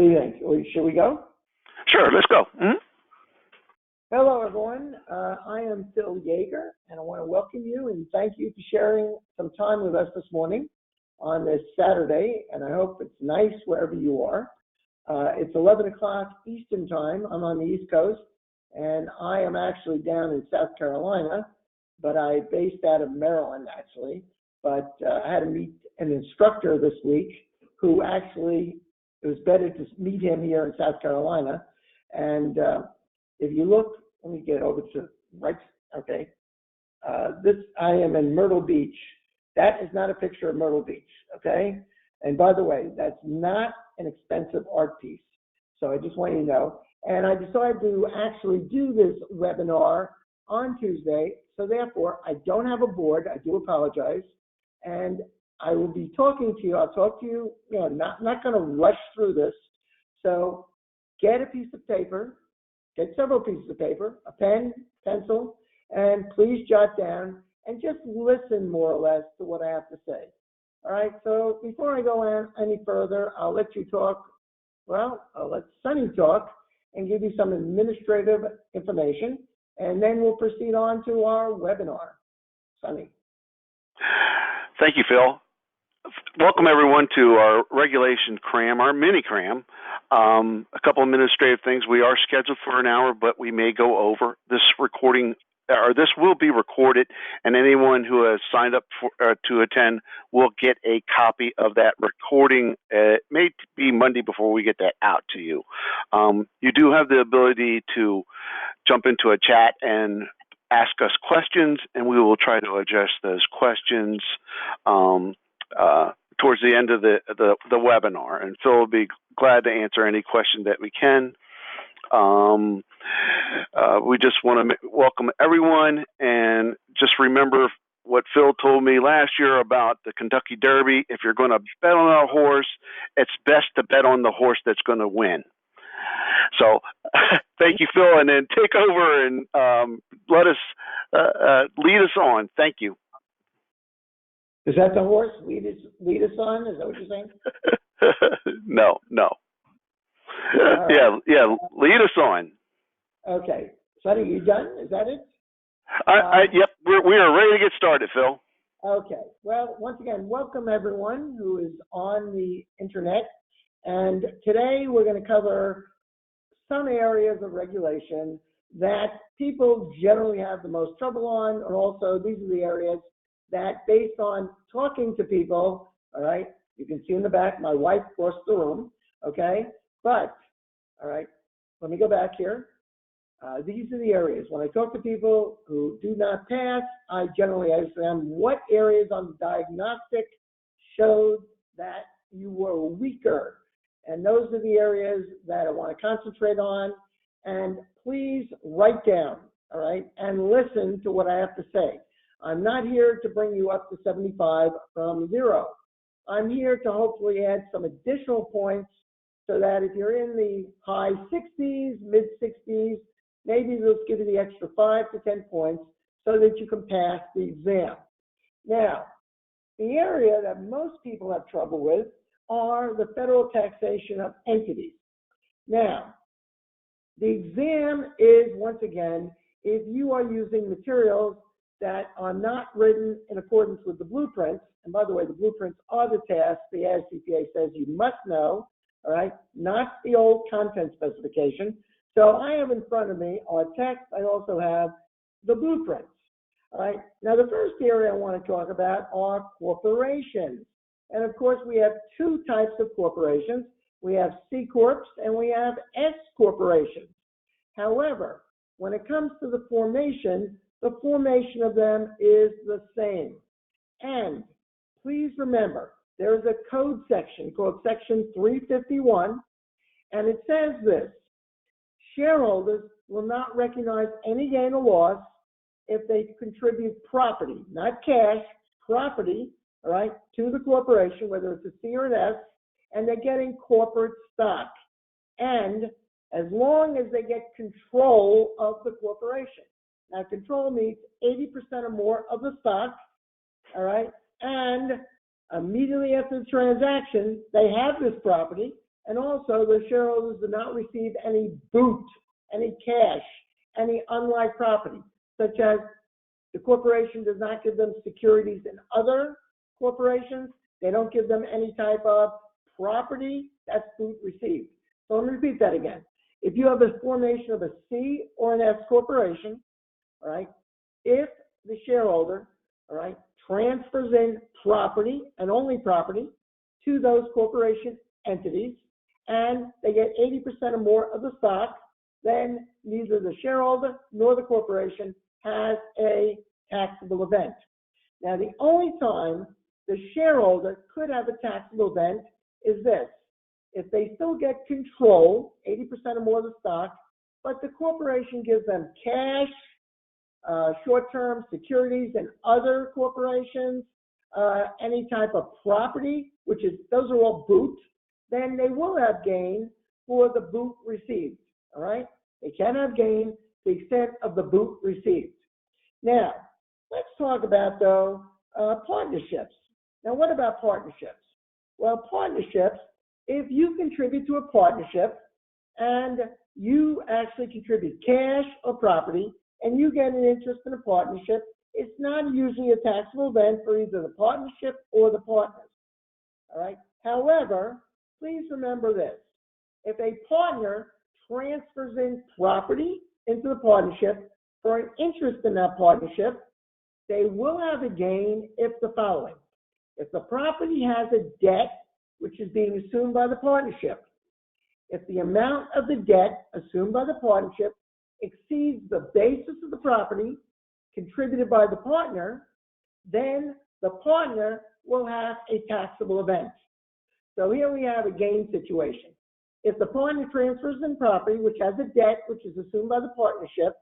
What do you think? Should we go? Sure, let's go. Hello, everyone. I am Phil Yaeger, and I want to welcome you and thank you for sharing some time with us this morning on this Saturday, and I hope it's nice wherever you are. It's 11 o'clock Eastern Time. I'm on the East Coast, and I am actually down in South Carolina, but I'm based out of Maryland, actually. But I had to meet an instructor this week who actually, it was better to meet him here in South Carolina. And if you look, let me get over to right, okay. I am in Myrtle Beach. That is not a picture of Myrtle Beach, okay? And by the way, that's not an expensive art piece. So I just want you to know. And I decided to actually do this webinar on Tuesday. So therefore, I don't have a board. I do apologize. And I will be talking to you. I'll talk to you, not going to rush through this. So get a piece of paper, get several pieces of paper, a pen, pencil, and please jot down and just listen more or less to what I have to say. All right, so before I go on any further, I'll let you talk. Well, I'll let Sonny talk and give you some administrative information, and then we'll proceed on to our webinar. Sonny. Thank you, Phil. Welcome, everyone, to our regulation CRAM, our mini-CRAM. A couple administrative things. We are scheduled for an hour, but we may go over. This recording, or this will be recorded, and anyone who has signed up to attend will get a copy of that recording. It may be Monday before we get that out to you. You do have the ability to jump into a chat and ask us questions, and we will try to address those questions towards the end of the webinar. And Phil will be glad to answer any question that we can. We just want to welcome everyone, and just remember what Phil told me last year about the Kentucky Derby. If you're going to bet on a horse, it's best to bet on the horse that's going to win. So thank you, Phil, and then take over and let us lead us on. Thank you. Is that the horse? Lead us on? Is that what you're saying? No. Right. Yeah. Lead us on. Okay. Sonny, you done? Is that it? Yep. We are ready to get started, Phil. Okay. Well, once again, welcome everyone who is on the internet. And today we're going to cover some areas of regulation that people generally have the most trouble on, and also these are the areas that, based on talking to people, all right, you can see in the back, my wife crossed the room, okay, but, all right, let me go back here. These are the areas. When I talk to people who do not pass, I generally ask them what areas on the diagnostic showed that you were weaker. And those are the areas that I want to concentrate on. And please write down, all right, and listen to what I have to say. I'm not here to bring you up to 75 from 0. I'm here to hopefully add some additional points so that if you're in the high 60s, mid 60s, maybe they'll give you the extra 5 to 10 points so that you can pass the exam. Now, the area that most people have trouble with are the federal taxation of entities. Now, the exam is, once again, if you are using materials that are not written in accordance with the blueprints, and by the way, the blueprints are the tasks the ASCPA says you must know, all right, not the old content specification. So I have in front of me our text. I also have the blueprints, all right. Now, the first area I want to talk about are corporations. And of course, we have two types of corporations. We have C Corps and we have S corporations. However, when it comes to the formation of them is the same. And please remember, there is a code section called Section 351, and it says this: shareholders will not recognize any gain or loss if they contribute property, not cash, property, all right, to the corporation, whether it's a C or an S, and they're getting corporate stock. And as long as they get control of the corporation. Now, control means 80% or more of the stock, all right, and immediately after the transaction, they have this property, And also, the shareholders do not receive any boot, any cash, any unlike property, such as the corporation does not give them securities in other corporations. They don't give them any type of property. That's boot received. So let me repeat that again. If you have a formation of a C or an S corporation, all right, if the shareholder, all right, transfers in property and only property to those corporation entities, and they get 80% or more of the stock, then neither the shareholder nor the corporation has a taxable event. Now, the only time the shareholder could have a taxable event is this: if they still get control, 80% or more of the stock, but the corporation gives them cash, short-term securities and other corporations, any type of property, those are all boot, then they will have gain for the boot received, all right? They can have gain to the extent of the boot received. Now, let's talk about, though, partnerships. Now, what about partnerships? Well, partnerships, if you contribute to a partnership and you actually contribute cash or property and you get an interest in a partnership, it's not usually a taxable event for either the partnership or the partners, all right? However, please remember this: if a partner transfers in property into the partnership for an interest in that partnership, they will have a gain if the following: if the property has a debt which is being assumed by the partnership, if the amount of the debt assumed by the partnership exceeds the basis of the property contributed by the partner, then the partner will have a taxable event. So here we have a gain situation. If the partner transfers in property which has a debt which is assumed by the partnership,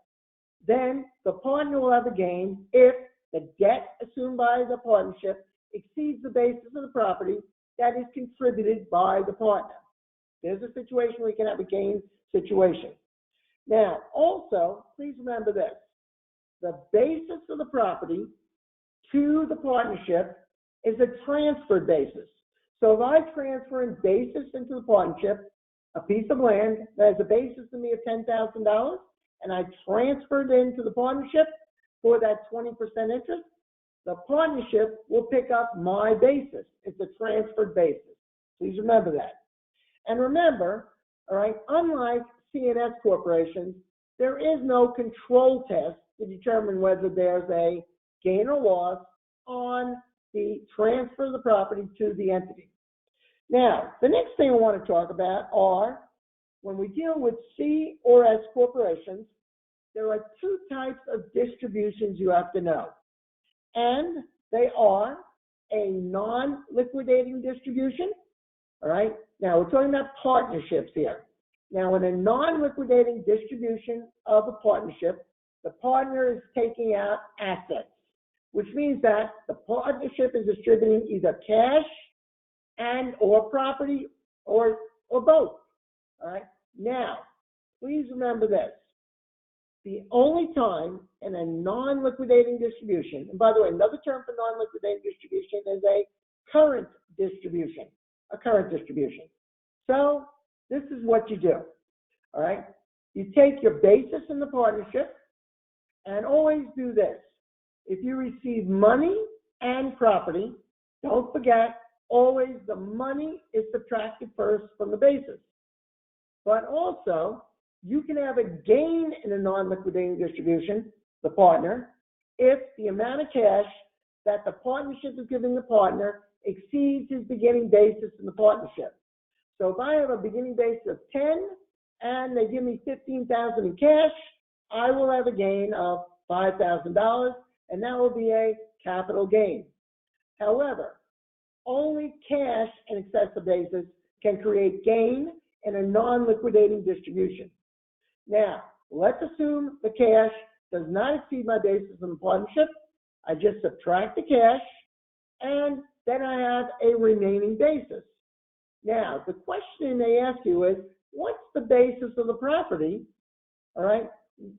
then the partner will have a gain if the debt assumed by the partnership exceeds the basis of the property that is contributed by the partner. There's a situation where you can have a gain situation. Now, also, please remember this: the basis of the property to the partnership is a transfer basis. So if I transfer in basis into the partnership, a piece of land that has a basis to me of $10,000, and I transferred into the partnership for that 20% interest, the partnership will pick up my basis. It's a transferred basis. Please remember that. And remember, all right, unlike C&S corporations, there is no control test to determine whether there's a gain or loss on the transfer of the property to the entity. Now, the next thing I want to talk about are, when we deal with C or S corporations, there are two types of distributions you have to know. And they are a non-liquidating distribution, all right? Now, we're talking about partnerships here. Now, in a non-liquidating distribution of a partnership, the partner is taking out assets, which means that the partnership is distributing either cash and or property or both, all right? Now, please remember this: the only time in a non-liquidating distribution, and by the way, another term for non-liquidating distribution is a current distribution, So this is what you do, all right? You take your basis in the partnership, and always do this: if you receive money and property, don't forget, always the money is subtracted first from the basis. But also, you can have a gain in a non-liquidating distribution, the partner, if the amount of cash that the partnership is giving the partner exceeds his beginning basis in the partnership. So if I have a beginning basis of 10 and they give me $15,000 in cash, I will have a gain of $5,000, and that will be a capital gain. However, only cash in excess of basis can create gain in a non-liquidating distribution. Now, let's assume the cash does not exceed my basis in the partnership. I just subtract the cash, and then I have a remaining basis. Now, the question they ask you is, what's the basis of the property, all right,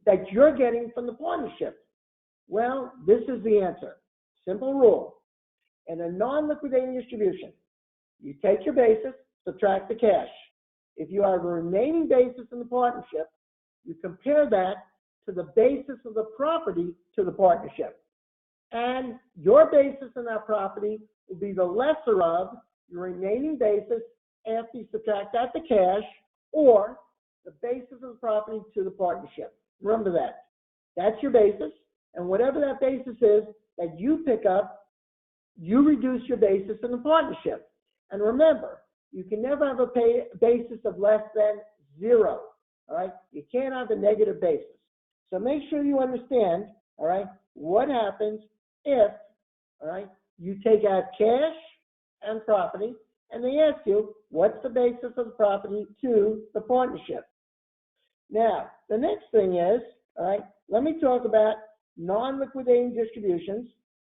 that you're getting from the partnership? Well, this is the answer. Simple rule. In a non-liquidating distribution, you take your basis, subtract the cash. if you have a remaining basis in the partnership, you compare that to the basis of the property to the partnership. And your basis in that property will be the lesser of your remaining basis after you subtract out the cash or the basis of the property to the partnership. Remember that. That's your basis. And whatever that basis is that you pick up, you reduce your basis in the partnership. And remember, you can never have a basis of less than 0. All right? You can't have a negative basis. So make sure you understand, all right, what happens if, all right, you take out cash and property, and they ask you, what's the basis of the property to the partnership? Now, the next thing is, all right, let me talk about non-liquidating distributions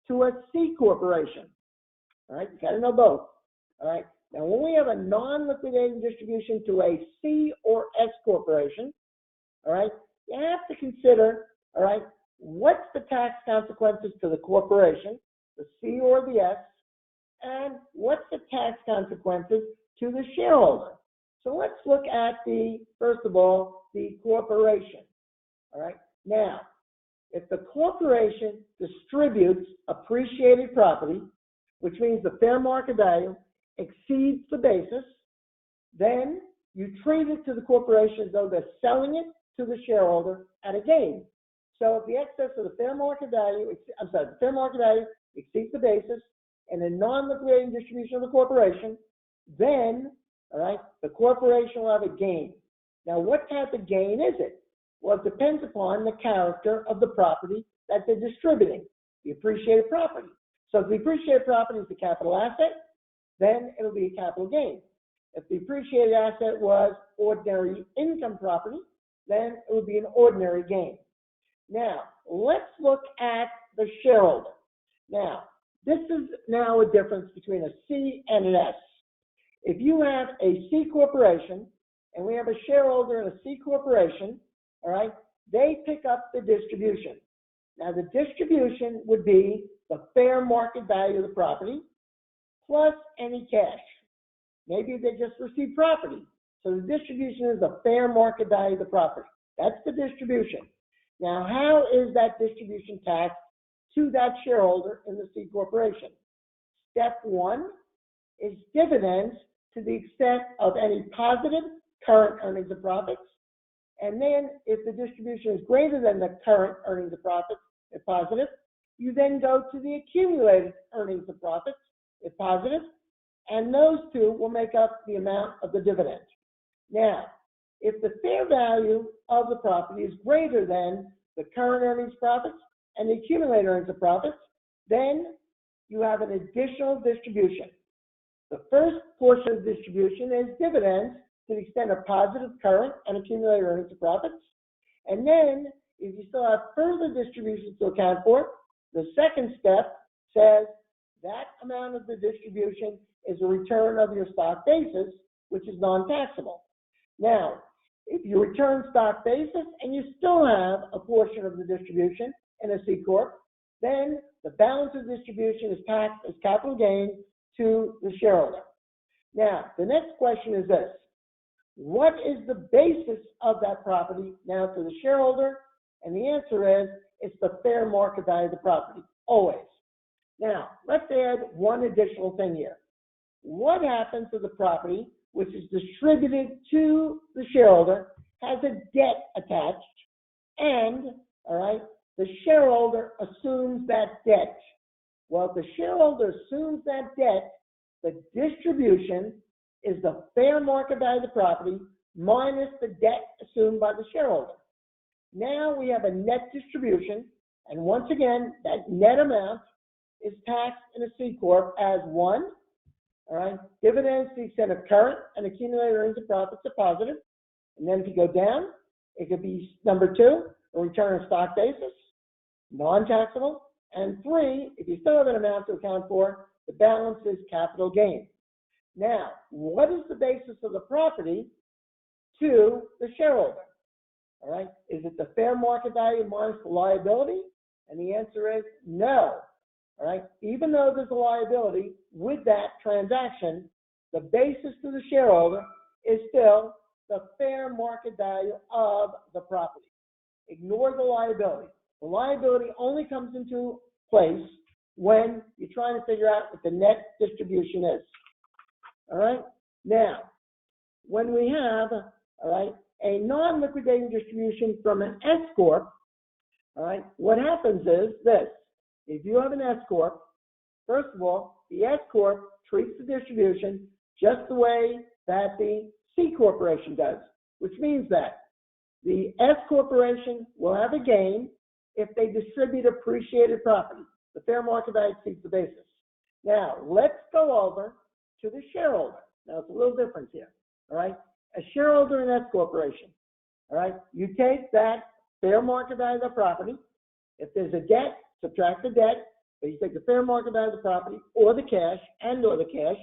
to a C corporation. All right, you got to know both. All right, now when we have a non-liquidating distribution to a C or S corporation, all right, you have to consider, all right, what's the tax consequences to the corporation, the C or the S, and what's the tax consequences to the shareholder. So let's look at first of all, the corporation. All right, now, if the corporation distributes appreciated property, which means the fair market value exceeds the basis, then you treat it to the corporation as though they're selling it to the shareholder at a gain. So if the excess of the fair market value, the fair market value exceeds the basis in a non-liquidating distribution of the corporation, then, all right, the corporation will have a gain. Now, what type of gain is it? Well, it depends upon the character of the property that they're distributing, the appreciated property. So if the appreciated property is the capital asset, then it'll be a capital gain. If the appreciated asset was ordinary income property, then it would be an ordinary gain. Now, let's look at the shareholder. Now, this is now a difference between a C and an S. If you have a C corporation, and we have a shareholder in a C corporation, all right, they pick up the distribution. Now, the distribution would be the fair market value of the property plus any cash. Maybe they just received property. So the distribution is the fair market value of the property. That's the distribution. Now, how is that distribution taxed to that shareholder in the C corporation? Step one is dividends to the extent of any positive current earnings and profits. And then if the distribution is greater than the current earnings and profits, if positive, you then go to the accumulated earnings and profits, if positive, and those two will make up the amount of the dividend. Now, if the fair value of the property is greater than the current earnings profits and the accumulated earnings and profits, then you have an additional distribution. The first portion of the distribution is dividends to the extent of positive current and accumulated earnings and profits. And then, if you still have further distributions to account for, the second step says that amount of the distribution is a return of your stock basis, which is non-taxable. Now, if you return stock basis and you still have a portion of the distribution in a C Corp, then the balance of distribution is taxed as capital gain to the shareholder. Now, the next question is this. What is the basis of that property now to the shareholder? And the answer is, it's the fair market value of the property, always. Now, let's add one additional thing here. What happens to the property which is distributed to the shareholder, has a debt attached, and, all right, the shareholder assumes that debt? Well, if the shareholder assumes that debt, the distribution is the fair market value of the property minus the debt assumed by the shareholder. Now we have a net distribution, and once again, that net amount is taxed in a C Corp as one, all right, dividends to the extent of current and accumulated earnings and profits are positive. And then if you go down, it could be number two, a return on stock basis, non-taxable. And three, if you still have an amount to account for, the balance is capital gain. Now, what is the basis of the property to the shareholder? All right, is it the fair market value minus the liability? And the answer is no. All right, even though there's a liability with that transaction, the basis to the shareholder is still the fair market value of the property. Ignore the liability. The liability only comes into place when you're trying to figure out what the net distribution is. All right? Now, when we have, all right, a non-liquidating distribution from an S Corp, all right, what happens is this. If you have an S Corp, first of all, the S Corp treats the distribution just the way that the C Corporation does, which means that the S Corporation will have a gain if they distribute appreciated property. The fair market value exceeds the basis. Now, let's go over to the shareholder. Now, it's a little different here, all right? A shareholder in S Corporation, all right? You take that fair market value of the property. If there's a debt, subtract the debt, but you take the fair market value of the property or the cash or the cash,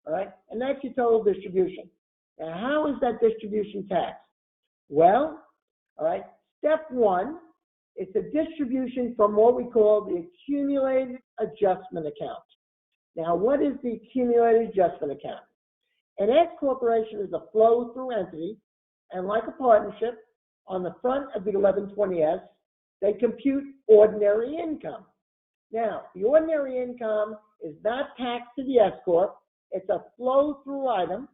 all right? And that's your total distribution. Now, how is that distribution taxed? Well, all right, step one, it's a distribution from what we call the accumulated adjustment account. Now, what is the accumulated adjustment account? An S Corporation is a flow-through entity, and like a partnership, on the front of the 1120S, they compute ordinary income. Now, the ordinary income is not taxed to the S Corp. It's a flow-through item,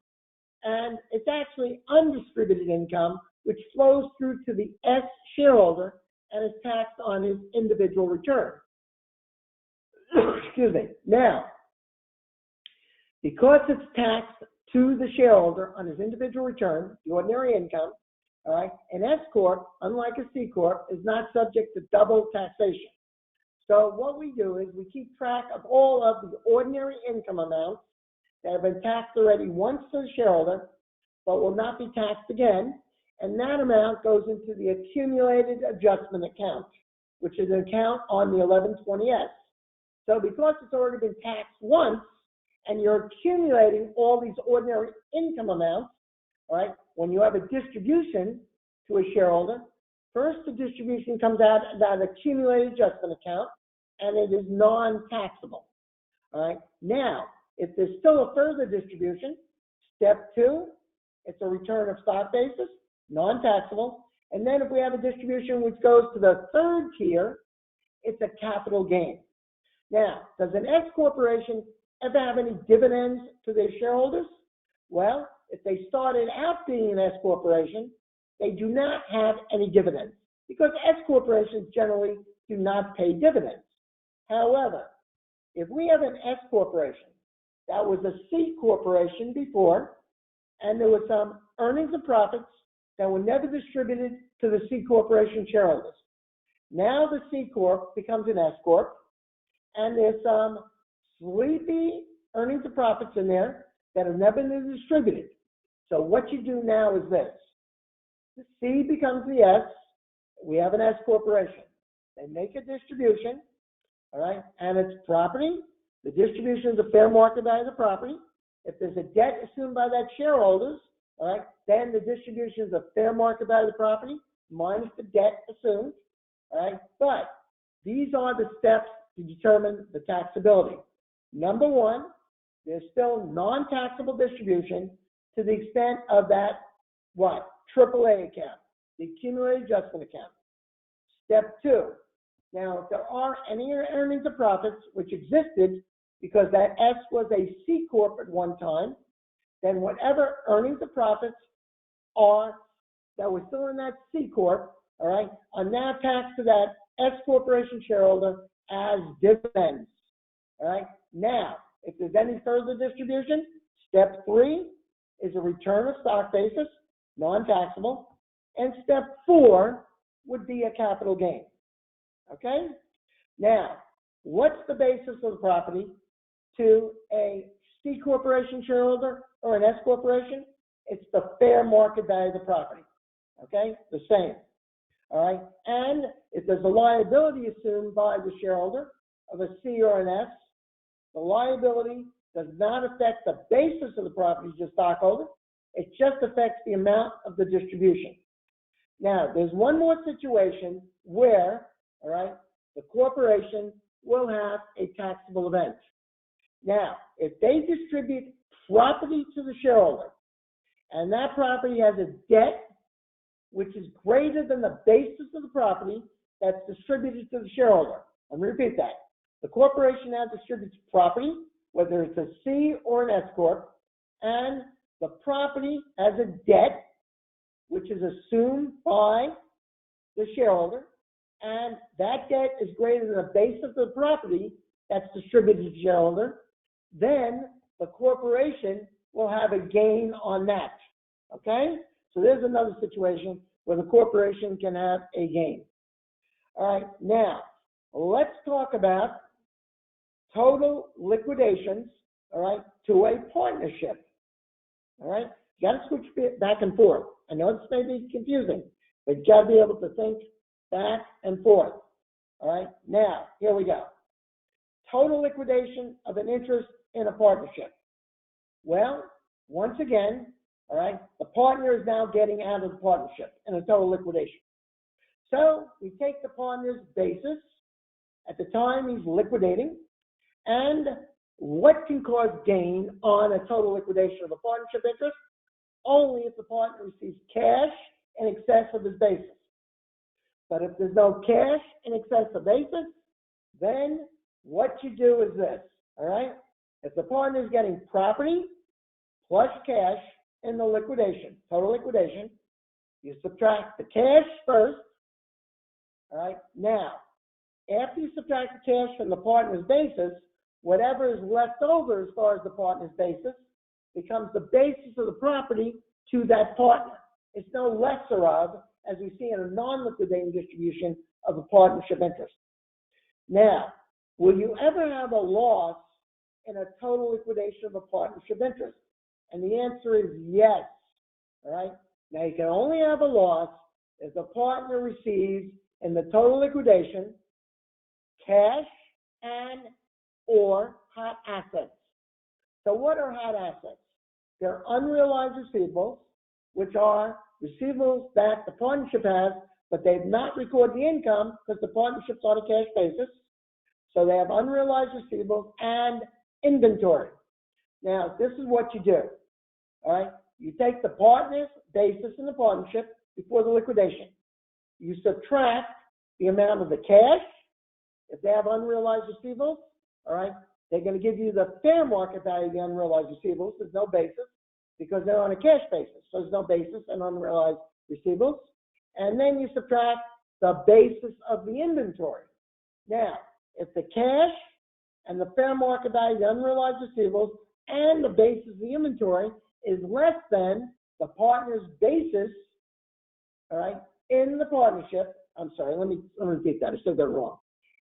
and it's actually undistributed income, which flows through to the S shareholder and is taxed on his individual return. Excuse me. Now, because it's taxed to the shareholder on his individual return, the ordinary income, all right, an S Corp, unlike a C Corp, is not subject to double taxation. So what we do is we keep track of all of the ordinary income amounts that have been taxed already once to the shareholder, but will not be taxed again, and that amount goes into the accumulated adjustment account, which is an account on the 1120S. So because it's already been taxed once, and you're accumulating all these ordinary income amounts, all right, when you have a distribution to a shareholder, first the distribution comes out of that accumulated adjustment account, and it is non-taxable. All right, now, if there's still a further distribution, step two, it's a return of stock basis, non-taxable, and then if we have a distribution which goes to the third tier, it's a capital gain. Now, does an S Corporation ever have any dividends to their shareholders? Well, if they started out being an S Corporation, they do not have any dividends because S Corporations generally do not pay dividends. However, if we have an S Corporation that was a C Corporation before, and there were some earnings and profits that were never distributed to the C Corporation shareholders. Now the C Corp becomes an S Corp, and there's some sleepy earnings and profits in there that have never been distributed. So what you do now is this. The C becomes the S. We have an S Corporation. They make a distribution, all right, and it's property. The distribution is a fair market value of the property. If there's a debt assumed by that shareholders, all right, then the distribution is a fair market value of the property minus the debt assumed, all right? But these are the steps to determine the taxability. Number one, there's still non-taxable distribution to the extent of that, what? AAA account, the accumulated adjustment account. Step two, now if there are any earnings or profits which existed because that S was a C Corp at one time, then whatever earnings or profits are that were still in that C Corp, all right, are now taxed to that S Corporation shareholder as dividends, all right? Now, if there's any further distribution, step three is a return of stock basis, non-taxable, and step four would be a capital gain, okay? Now, what's the basis of the property to a C Corporation shareholder or an S Corporation? It's the fair market value of the property, okay? The same, all right? And if there's a liability assumed by the shareholder of a C or an S, the liability does not affect the basis of the property to stockholder. It just affects the amount of the distribution. Now, there's one more situation where, all right, the corporation will have a taxable event. Now, if they distribute property to the shareholder and that property has a debt which is greater than the basis of the property that's distributed to the shareholder. Let me repeat that. The corporation now distributes property, whether it's a C or an S corp, and the property has a debt which is assumed by the shareholder, and that debt is greater than the base of the property that's distributed to the shareholder, then the corporation will have a gain on that. Okay? So there's another situation where the corporation can have a gain. All right, now let's talk about total liquidations, all right, to a partnership. All right, you got to switch back and forth. I know this may be confusing, but you got to be able to think back and forth. All right, now here we go. Total liquidation of an interest in a partnership. Well, once again, all right, the partner is now getting out of the partnership in a total liquidation. So we take the partner's basis at the time he's liquidating, and what can cause gain on a total liquidation of a partnership interest? Only if the partner receives cash in excess of his basis. But if there's no cash in excess of basis, then what you do is this, all right? If the partner is getting property plus cash in the liquidation, total liquidation, you subtract the cash first, all right? Now, after you subtract the cash from the partner's basis, whatever is left over as far as the partner's basis becomes the basis of the property to that partner. It's no lesser of, as we see in a non-liquidating distribution of a partnership interest. Now, will you ever have a loss in a total liquidation of a partnership interest? And the answer is yes. All right? Now, you can only have a loss if the partner receives in the total liquidation cash and or hot assets. So what are hot assets? They're unrealized receivables, which are receivables that the partnership has, but they've not recorded the income because the partnership's on a cash basis. So they have unrealized receivables and inventory. Now, this is what you do. All right? You take the partner's basis in the partnership before the liquidation. You subtract the amount of the cash. If they have unrealized receivables, all right, they're going to give you the fair market value of the unrealized receivables. There's no basis because they're on a cash basis. So there's no basis in unrealized receivables. And then you subtract the basis of the inventory. Now, if the cash and the fair market value of the unrealized receivables and the basis of the inventory is less than the partner's basis, all right, in the partnership, I'm sorry, let me repeat that. I said that wrong.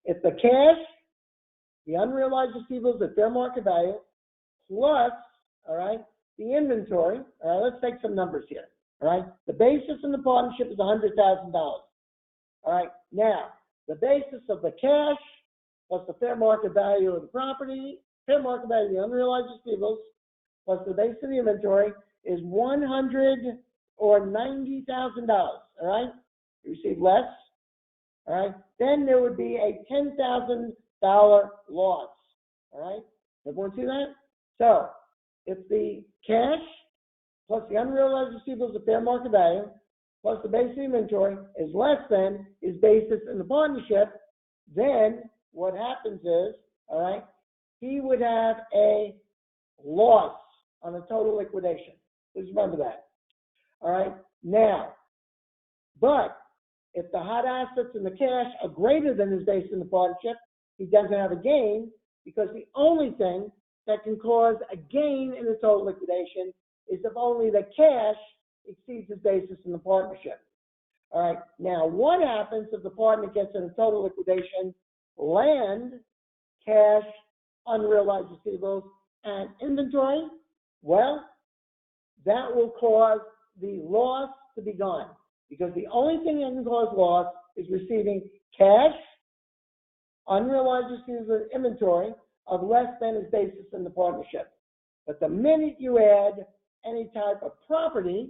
If the cash, the unrealized receivables at fair market value, plus, all right, the inventory, all right, let's take some numbers here, all right? The basis in the partnership is $100,000, all right? Now, the basis of the cash plus the fair market value of the property, fair market value of the unrealized receivables, plus the basis of the inventory is $190,000, all right? You receive less, all right? Then there would be a $10,000 loss, all right? Everyone see that? So, if the cash plus the unrealized receivables of fair market value plus the basic inventory is less than his basis in the partnership, then what happens is, all right, he would have a loss on a total liquidation. Please remember that. All right, now, but if the hot assets and the cash are greater than his basis in the partnership, he doesn't have a gain because the only thing that can cause a gain in the total liquidation is if only the cash exceeds his basis in the partnership. All right, now what happens if the partner gets in a total liquidation land, cash, unrealized receivables, and inventory? Well, that will cause the loss to be gone because the only thing that can cause loss is receiving cash, unrealized receivables, and inventory of less than his basis in the partnership. But the minute you add any type of property,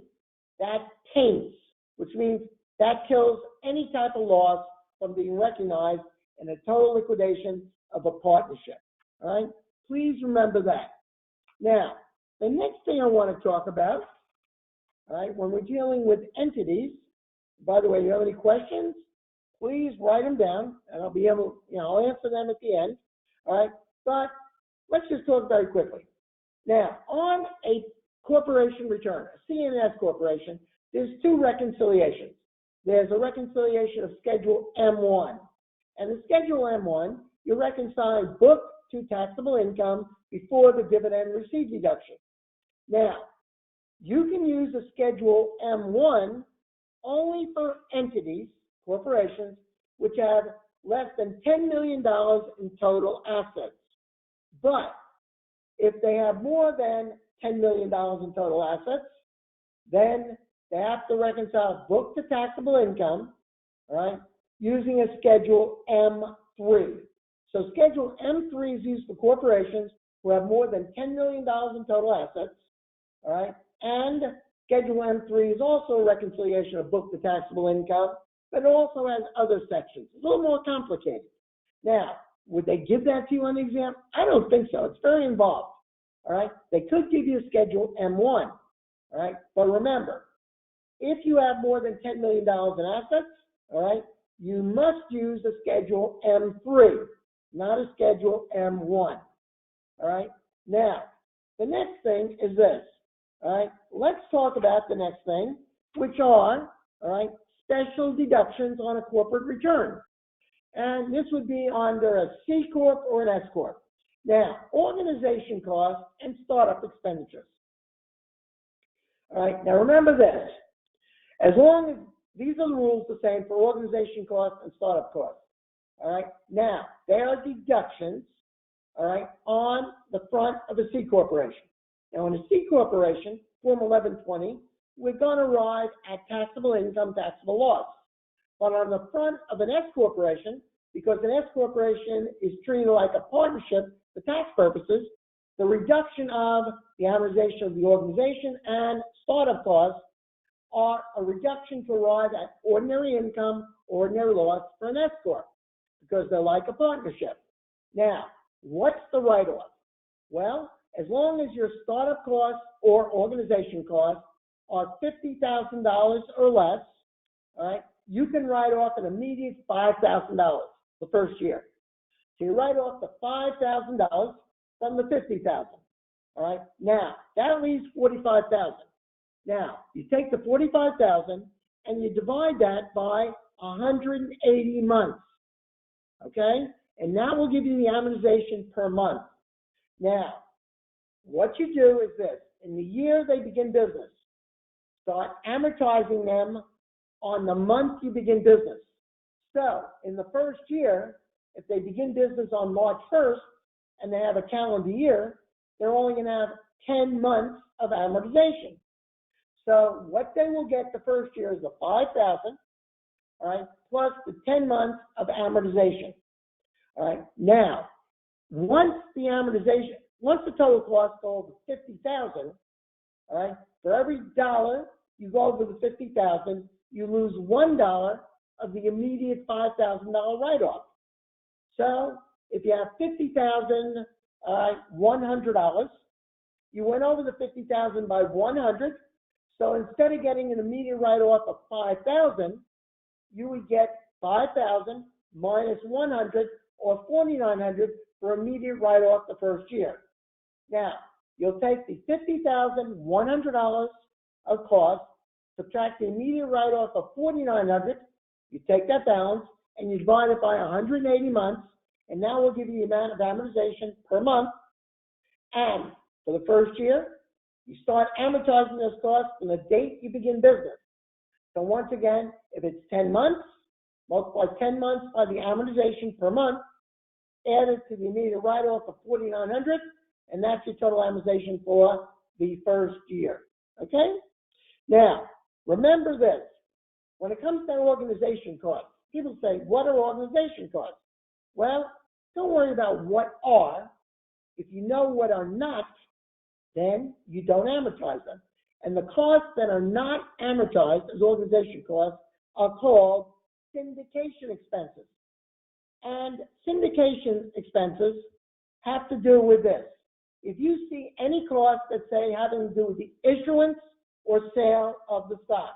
that taints, which means that kills any type of loss from being recognized in a total liquidation of a partnership. All right? Please remember that. Now, the next thing I want to talk about All right, when we're dealing with entities, by the way, you have any questions, please write them down, and I'll be able, I'll answer them at the end. All right, but let's just talk very quickly. Now, on a corporation return, a C&S corporation, there's two reconciliations. There's a reconciliation of Schedule M1. And in Schedule M1, you reconcile book to taxable income before the dividend received deduction. Now, you can use a Schedule M1 only for entities, corporations, which have less than $10 million in total assets. But if they have more than $10 million in total assets, then they have to reconcile book to taxable income, all right, using a Schedule M3. So Schedule M3 is used for corporations who have more than $10 million in total assets, all right, and Schedule M3 is also a reconciliation of book to taxable income, but it also has other sections. It's a little more complicated. Now, would they give that to you on the exam? I don't think so. It's very involved, all right? They could give you a Schedule M1, all right? But remember, if you have more than $10 million in assets, all right, you must use a Schedule M3, not a Schedule M1, all right? Now, the next thing is this, all right? Let's talk about the next thing, which are, all right, special deductions on a corporate return. And this would be under a C Corp or an S Corp. Now, organization costs and startup expenditures. All right, now remember this. As long as these are the rules the same for organization costs and startup costs. All right, now there are deductions, all right, on the front of a C corporation. Now, in a C corporation, Form 1120, we're going to arrive at taxable income, taxable loss. But on the front of an S corporation, because an S corporation is treated like a partnership for tax purposes, the reduction of the amortization of the organization and startup costs are a reduction to arrive at ordinary income, ordinary loss for an S corp, because they're like a partnership. Now, what's the write-off? Well, as long as your startup costs or organization costs are $50,000 or less, all right, you can write off an immediate $5,000 the first year. So you write off the $5,000 from the $50,000. All right. Now that leaves $45,000. Now you take the $45,000 and you divide that by 180 months. Okay. And that will give you the amortization per month. Now, what you do is this: in the year they begin business, start amortizing them on the month you begin business. So in the first year, if they begin business on March 1st and they have a calendar year, they're only going to have 10 months of amortization. So what they will get the first year is the $5,000, all right, plus the 10 months of amortization. All right. Now, once the total cost goes to $50,000, all right, for every dollar you go over the $50,000, you lose $1 of the immediate $5,000 write-off. So if you have $50,000, $100, you went over the $50,000 by 100. So instead of getting an immediate write-off of $5,000, you would get $5,000 minus 100 or $4,900 for immediate write-off the first year. Now, you'll take the $50,100 of cost, subtract the immediate write-off of $4,900, you take that balance, and you divide it by 180 months, and that will give you the amount of amortization per month. And for the first year, you start amortizing those costs from the date you begin business. So once again, if it's 10 months, multiply 10 months by the amortization per month, add it to the immediate write-off of $4,900, and that's your total amortization for the first year. Okay? Now, remember this. When it comes to organization costs, people say, what are organization costs? Well, don't worry about what are. If you know what are not, then you don't amortize them. And the costs that are not amortized as organization costs are called syndication expenses. And syndication expenses have to do with this. If you see any costs that say having to do with the issuance or sale of the stock.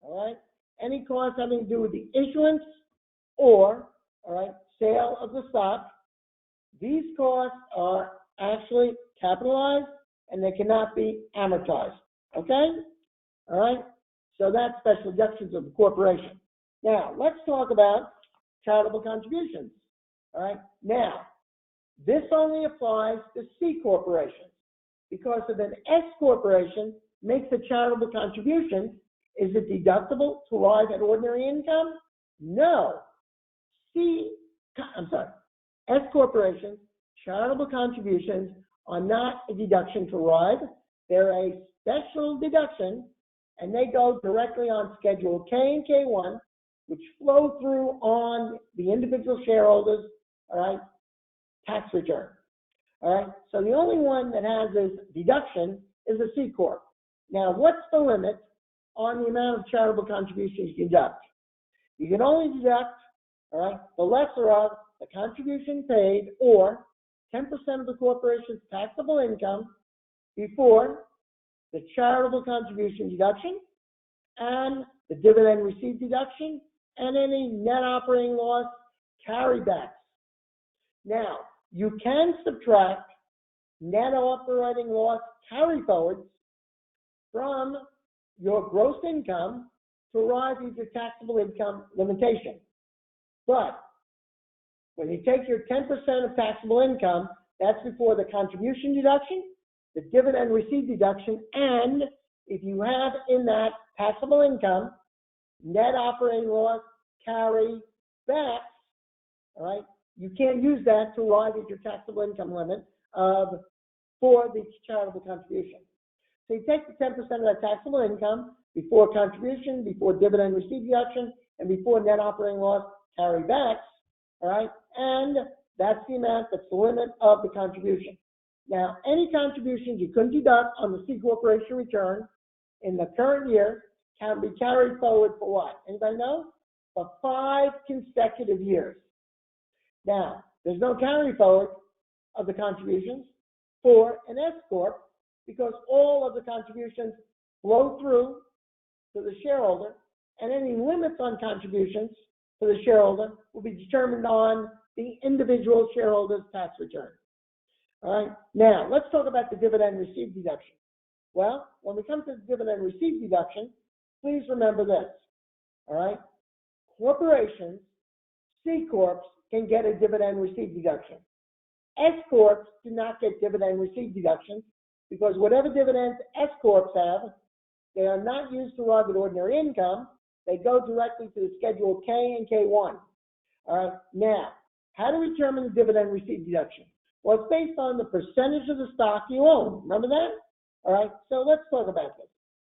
All right? Any costs having to do with the issuance or, all right, sale of the stock, these costs are actually capitalized and they cannot be amortized. Okay? All right? So that's special deductions of the corporation. Now, let's talk about charitable contributions. All right? Now, this only applies to C corporations because if an S corporation makes a charitable contribution, is it deductible to arrive at ordinary income? No. S corporations, charitable contributions are not a deduction to arrive. They're a special deduction, and they go directly on Schedule K and K1, which flow through on the individual shareholders, all right, tax return. All right, so the only one that has this deduction is a C Corp. Now, what's the limit on the amount of charitable contributions you deduct? You can only deduct, all right, the lesser of the contribution paid or 10% of the corporation's taxable income before the charitable contribution deduction and the dividend received deduction and any net operating loss carrybacks. Now, you can subtract net operating loss carryforwards from your gross income to arrive at your taxable income limitation. But when you take your 10% of taxable income, that's before the contribution deduction, the dividend received deduction, and if you have in that taxable income net operating loss carry backs, all right, you can't use that to arrive at your taxable income limit for the charitable contribution. So you take the 10% of that taxable income before contribution, before dividend received deduction, and before net operating loss carry backs, all right, and that's the amount, that's the limit of the contribution. Now, any contributions you couldn't deduct on the C corporation return in the current year can be carried forward for what? Anybody know? For 5 consecutive years. Now, there's no carry forward of the contributions for an S Corp because all of the contributions flow through to the shareholder, and any limits on contributions to the shareholder will be determined on the individual shareholder's tax return. All right, now let's talk about the dividend received deduction. Well, when we come to the dividend received deduction, please remember this, all right? Corporations, C Corps, can get a dividend received deduction. S Corps do not get dividend received deductions because whatever dividends S Corps have, they are not used to arrive at ordinary income. They go directly to the Schedule K and K1. All right, now, how do we determine the dividend received deduction? Well, it's based on the percentage of the stock you own. Remember that? All right, so let's talk about this.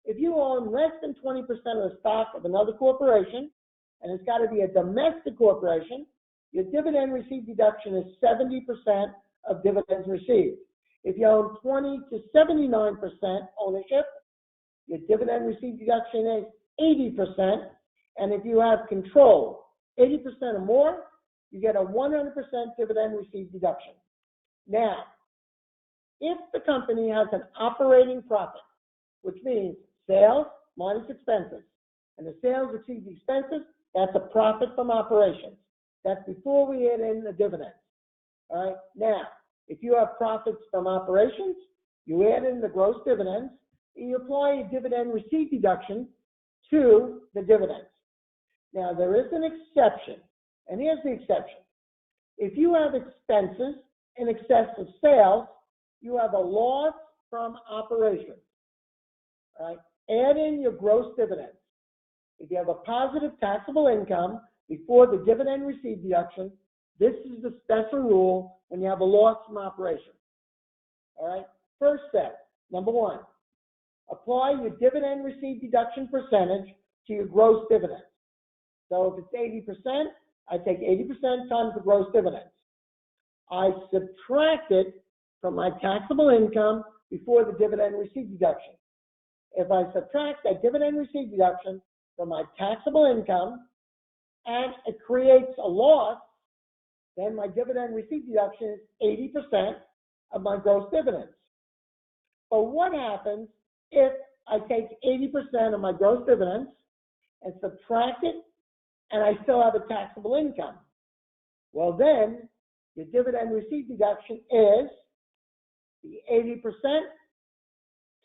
If you own less than 20% of the stock of another corporation, and it's got to be a domestic corporation, your dividend received deduction is 70% of dividends received. If you own 20 to 79% ownership, your dividend received deduction is 80%, and if you have control, 80% or more, you get a 100% dividend received deduction. Now, if the company has an operating profit, which means sales minus expenses, and the sales exceed the expenses, that's a profit from operations. That's before we add in the dividends. All right. Now, if you have profits from operations, you add in the gross dividends, and you apply a dividend received deduction to the dividends. Now, there is an exception, and here's the exception. If you have expenses in excess of sales, you have a loss from operations. All right. Add in your gross dividends. If you have a positive taxable income before the dividend received deduction, this is the special rule when you have a loss from operations. All right. First step, number 1, apply your dividend received deduction percentage to your gross dividends. So if it's 80%, I take 80% times the gross dividends. I subtract it from my taxable income before the dividend received deduction. If I subtract that dividend received deduction from my taxable income and it creates a loss, then my dividend received deduction is 80% of my gross dividends. But what happens if I take 80% of my gross dividends and subtract it, and I still have a taxable income. Well, then your dividend receipt deduction is the 80%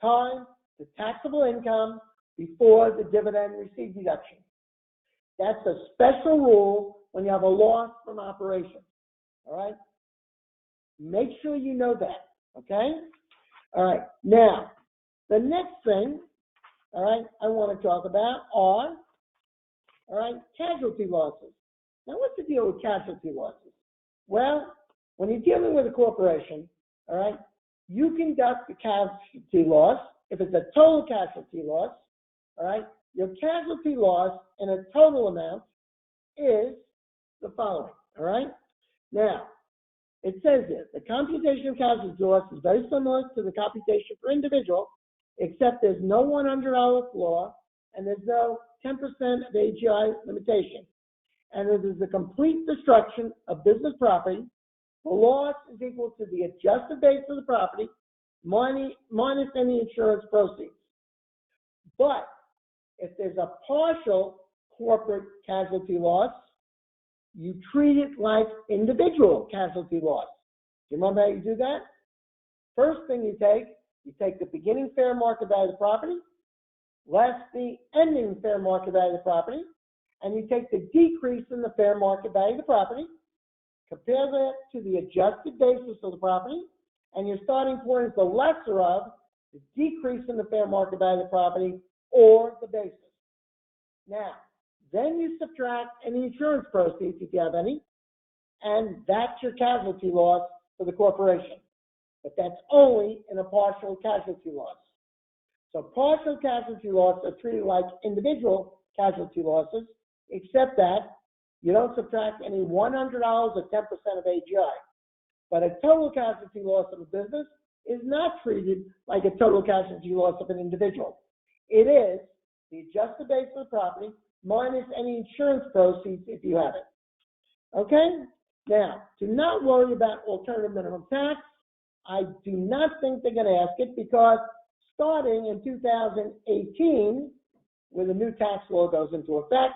times the taxable income before the dividend receipt deduction. That's a special rule when you have a loss from operations. All right? Make sure you know that. Okay? All right. Now, the next thing, all right, I want to talk about are, all right, casualty losses. Now, what's the deal with casualty losses? Well, when you're dealing with a corporation, all right, you conduct the casualty loss. If it's a total casualty loss, all right, your casualty loss in a total amount is the following, all right? Now, it says here, the computation of casualty loss is very similar to the computation for individual, except there's no $100 floor and there's no 10% of AGI limitation. And it is the complete destruction of business property. The loss is equal to the adjusted base of the property minus any insurance proceeds. But if there's a partial corporate casualty loss, you treat it like individual casualty loss. Do you remember how you do that? First thing you take the beginning fair market value of the property, less the ending fair market value of the property, and you take the decrease in the fair market value of the property, compare that to the adjusted basis of the property, and your starting point is the lesser of the decrease in the fair market value of the property or the basis. Now, then you subtract any insurance proceeds if you have any, and that's your casualty loss for the corporation. But that's only in a partial casualty loss. So partial casualty losses are treated like individual casualty losses, except that you don't subtract any $100 or 10% of AGI. But a total casualty loss of a business is not treated like a total casualty loss of an individual. It is the adjusted base of the property minus any insurance proceeds if you have it. Okay? Now, do not worry about alternative minimum tax. I do not think they're going to ask it because starting in 2018, when the new tax law goes into effect,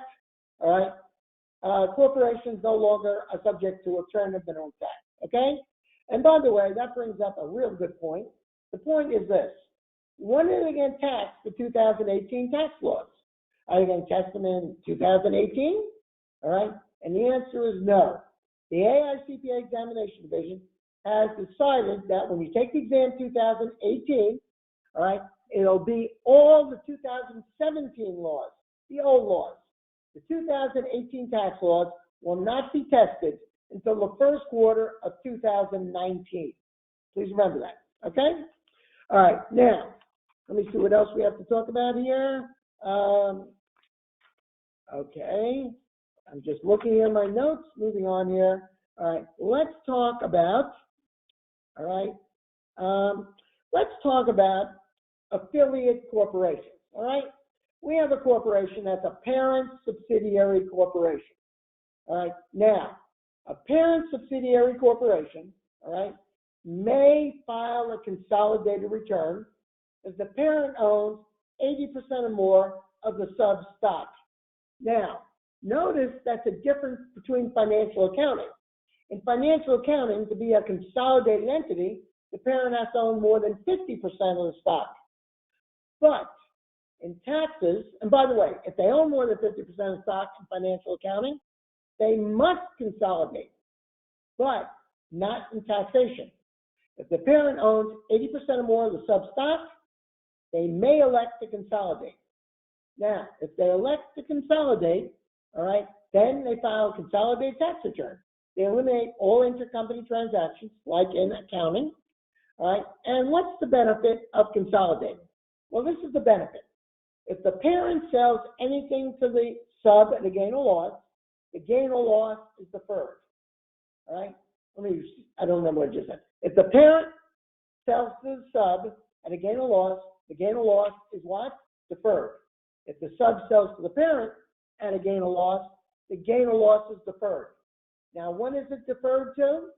all right, corporations no longer are subject to alternative minimum tax. Okay? And by the way, that brings up a real good point. The point is this. When are they going to tax the 2018 tax laws? Are you going to tax them in 2018? All right? And the answer is no. The AICPA Examination Division has decided that when you take the exam 2018, all right, it'll be all the 2017 laws, the old laws. The 2018 tax laws will not be tested until the first quarter of 2019. Please remember that, okay? All right, now, let me see what else we have to talk about here. Okay, I'm just looking at my notes, moving on here. All right, let's talk about, let's talk about affiliate corporations, all right? We have a corporation that's a parent subsidiary corporation, all right? Now, a parent subsidiary corporation, all right, may file a consolidated return if the parent owns 80% or more of the sub stock. Now, notice that's a difference between financial accounting. In financial accounting, to be a consolidated entity, the parent has to own more than 50% of the stock. But in taxes, and by the way, if they own more than 50% of stock in financial accounting, they must consolidate, but not in taxation. If the parent owns 80% or more of the sub stock, they may elect to consolidate. Now, if they elect to consolidate, all right, then they file a consolidated tax return. They eliminate all intercompany transactions, like in accounting, all right? And what's the benefit of consolidating? Well, this is the benefit. If the parent sells anything to the sub at a gain or loss, the gain or loss is deferred, all right? I don't remember what I just said. If the parent sells to the sub at a gain or loss, the gain or loss is what? Deferred. If the sub sells to the parent at a gain or loss, the gain or loss is deferred. Now, when is it deferred to?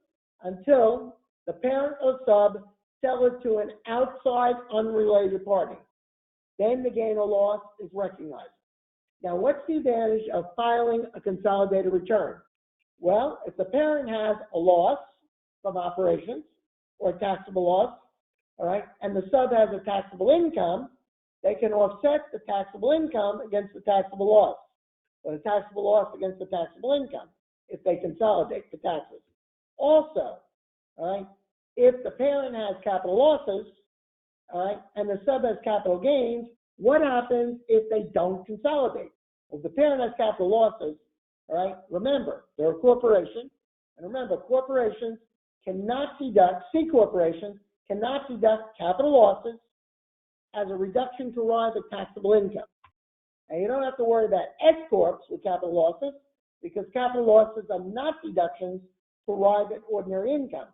Until the parent or sub sell it to an outside unrelated party. then the gain or loss is recognized. Now, what's the advantage of filing a consolidated return? Well, if the parent has a loss from operations or taxable loss, all right, and the sub has a taxable income, they can offset the taxable income against the taxable loss, or the taxable loss against the taxable income if they consolidate the taxes. Also, all right, if the parent has capital losses, all right, and the sub has capital gains, what happens if they don't consolidate? If the parent has capital losses, all right, remember, they're a corporation, and remember, corporations cannot deduct, C corporations cannot deduct capital losses as a reduction to arrive at taxable income. And you don't have to worry about S corps with capital losses, because capital losses are not deductions to arrive at ordinary income.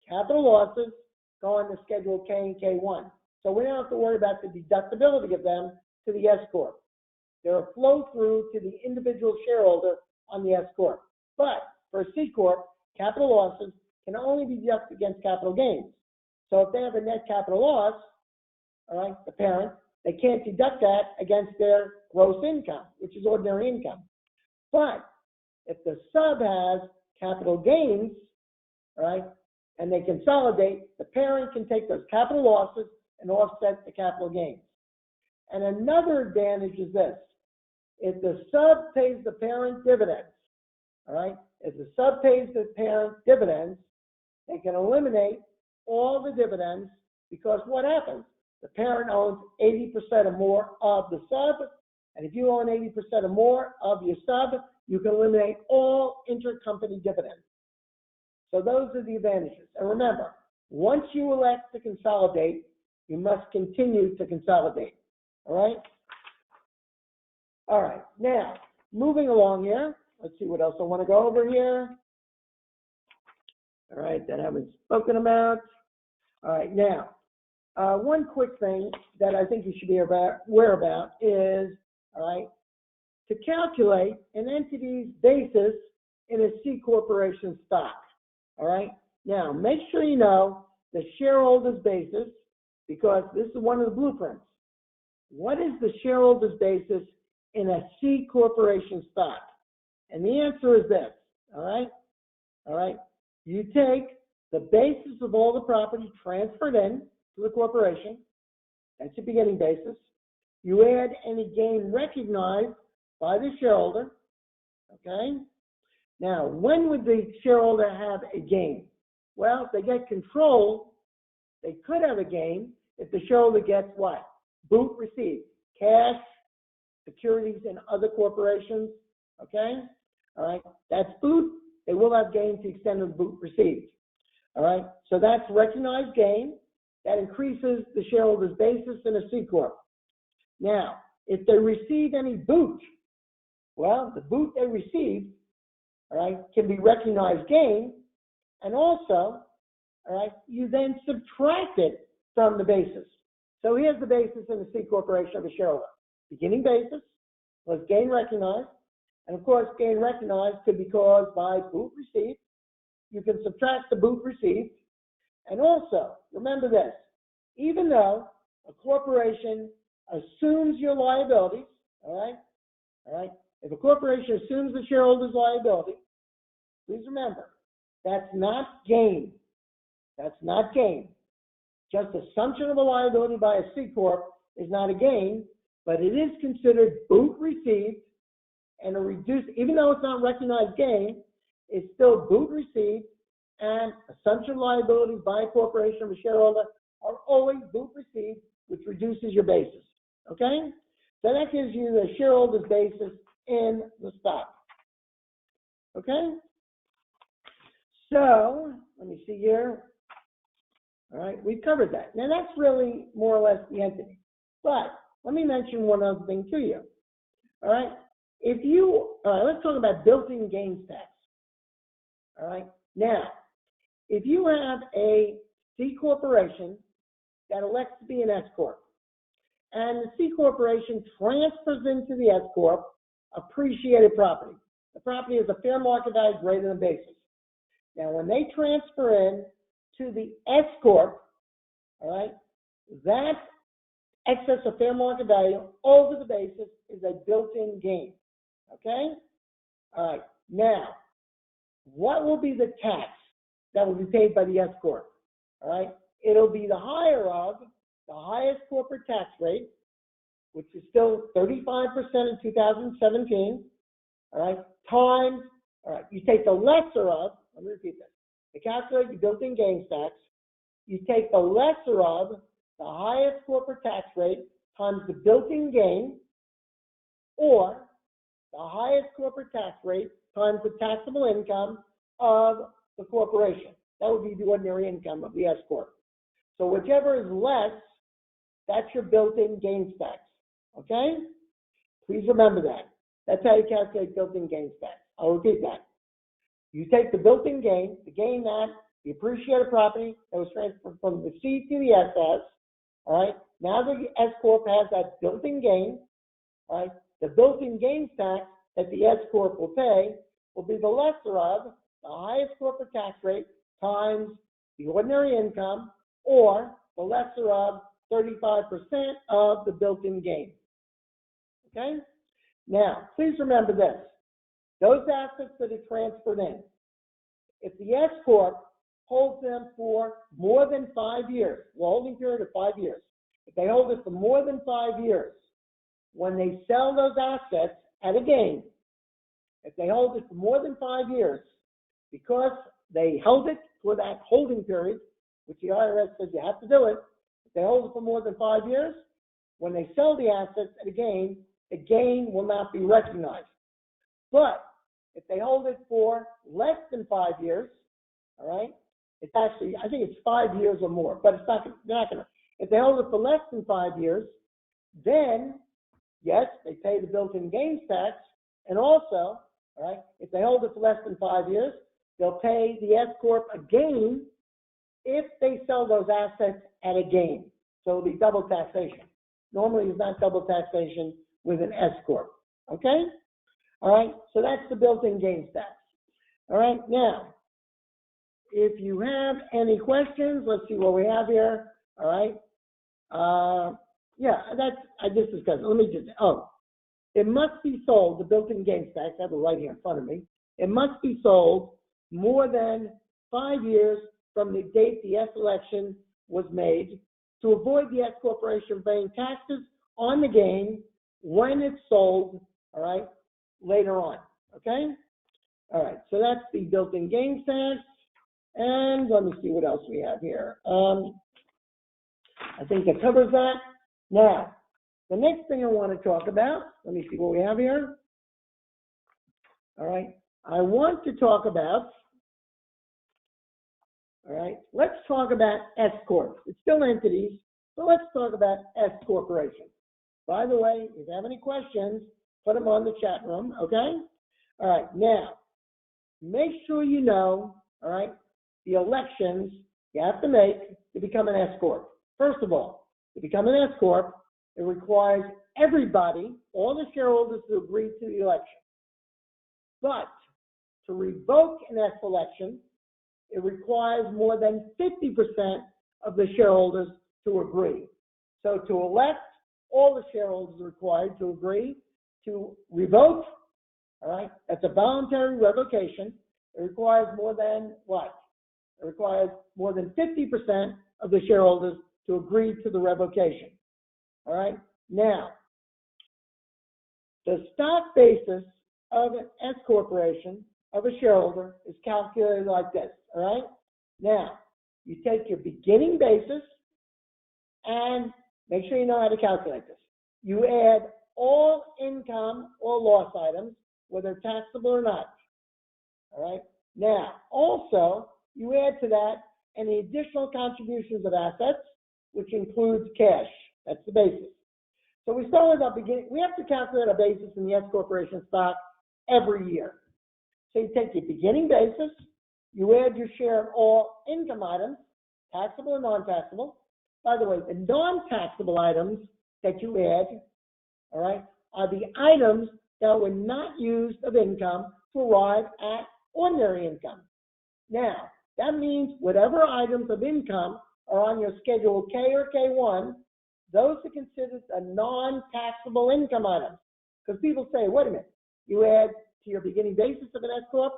Capital losses go on to Schedule K and K1. So we don't have to worry about the deductibility of them to the S corp. They're a flow through to the individual shareholder on the S corp. But for a C corp, capital losses can only be deducted against capital gains. So if they have a net capital loss, all right, the parent, they can't deduct that against their gross income, which is ordinary income. But if the sub has capital gains, all right, and they consolidate, the parent can take those capital losses and offset the capital gains. And another advantage is this. If the sub pays the parent dividends, all right, if the sub pays the parent dividends, they can eliminate all the dividends, because what happens? The parent owns 80% or more of the sub, and if you own 80% or more of your sub, you can eliminate all intercompany dividends. So those are the advantages. And remember, once you elect to consolidate, you must continue to consolidate. All right? All right. Now, moving along here. Let's see what else I want to go over here. All right, that I haven't spoken about. All right, now, one quick thing that I think you should be aware about is, all right, to calculate an entity's basis in a C corporation stock. All right, now make sure you know the shareholder's basis, because this is one of the blueprints. What is the shareholder's basis in a C corporation stock? And the answer is this. All right, all right. You take the basis of all the property transferred in to the corporation. That's your beginning basis. You add any gain recognized by the shareholder. Okay? Now, when would the shareholder have a gain? Well, if they get control, they could have a gain if the shareholder gets what? Boot received. Cash, securities in other corporations. Okay? All right? That's boot. They will have gain to the extent of the boot received. All right, so that's recognized gain. That increases the shareholder's basis in a C corp. Now, if they receive any boot, well, the boot they received, all right, can be recognized gain, and also, all right, you then subtract it from the basis. So here's the basis in the C corporation of a shareholder. Beginning basis was gain recognized. And of course, gain recognized could be caused by boot received. You can subtract the boot received. And also, remember this, even though a corporation assumes your liabilities, all right, if a corporation assumes the shareholder's liability, please remember, that's not gain. That's not gain. Just assumption of a liability by a C corp is not a gain, but it is considered boot received. And a reduced, even though it's not recognized gain, it's still boot received, and assumption liabilities by a corporation of a shareholder are always boot received, which reduces your basis. Okay? So that gives you the shareholder's basis in the stock. Okay? So, let me see here. All right, we've covered that. Now that's really more or less the entity. But let me mention one other thing to you. All right? Let's talk about built-in gains tax. All right. Now, if you have a C corporation that elects to be an S corp, and the C corporation transfers into the S corp appreciated property. The property is a fair market value greater than basis. Now, when they transfer in to the S corp, all right, that excess of fair market value over the basis is a built-in gain. Okay? All right. Now, what will be the tax that will be paid by the S Corp? All right? It'll be the higher of the highest corporate tax rate, which is still 35% in 2017, all right, times, all right, you take the lesser of, let me repeat this, to calculate the built-in gains tax, you take the lesser of the highest corporate tax rate times the built-in gain, or the highest corporate tax rate times the taxable income of the corporation. That would be the ordinary income of the S Corp. So whichever is less, that's your built-in gains tax. Okay? Please remember that. That's how you calculate built-in gains tax. I'll repeat that. You take the built-in gain, the gain that the appreciated property that was transferred from the C to the SS, all right? Now the S Corp has that built-in gain, all right? The built-in gains tax that the S Corp will pay will be the lesser of the highest corporate tax rate times the ordinary income, or the lesser of 35% of the built-in gain. Okay? Now, please remember this. Those assets that are transferred in, if the S Corp holds them for more than 5 years, the holding period of 5 years, if they hold it for more than 5 years, when they sell those assets at a gain, if they hold it for more than 5 years, because they held it for that holding period, which the IRS says you have to do it, if they hold it for more than 5 years, when they sell the assets at a gain, the gain will not be recognized. But if they hold it for less than 5 years, all right, it's actually, I think it's 5 years or more, but it's not, they're not gonna. If they hold it for less than 5 years, then yes, they pay the built-in gains tax, and also, all right, if they hold it for less than 5 years, they'll pay the S Corp a gain if they sell those assets at a gain. So it'll be double taxation. Normally, it's not double taxation with an S Corp. Okay? All right, so that's the built-in gains tax. All right, now, if you have any questions, let's see what we have here. All right. Yeah, that's, I just discussed. Let me just, it must be sold, the built-in gains tax, I have it right here in front of me. It must be sold more than 5 years from the date the S election was made to avoid the S Corporation paying taxes on the gain when it's sold, all right, later on, okay? All right, so that's the built-in gains tax. And let me see what else we have here. I think that covers that. Now, the next thing I want to talk about, let me see what we have here. All right, I want to talk about, all right, let's talk about S Corp. It's still entities, but let's talk about S Corporation. By the way, if you have any questions, put them on the chat room, okay? All right, now, make sure you know, all right, the elections you have to make to become an S Corp. First of all, to become an S Corp, it requires everybody, all the shareholders, to agree to the election. But to revoke an S election, it requires more than 50% of the shareholders to agree. So to elect, all the shareholders are required to agree. To revoke, all right, that's a voluntary revocation. It requires more than what? It requires more than 50% of the shareholders to agree to the revocation. All right? Now, the stock basis of an S corporation, of a shareholder, is calculated like this. All right? Now, you take your beginning basis and make sure you know how to calculate this. You add all income or loss items, whether taxable or not. All right? Now, also, you add to that any additional contributions of assets, which includes cash. That's the basis. So we start with our beginning. We have to calculate a basis in the S corporation stock every year. So you take your beginning basis, you add your share of all income items, taxable and non-taxable. By the way, the non-taxable items that you add, all right, are the items that were not used of income to arrive at ordinary income. Now, that means whatever items of income are on your Schedule K or K1, those are considered a non-taxable income item. Because people say, wait a minute, you add to your beginning basis of an S Corp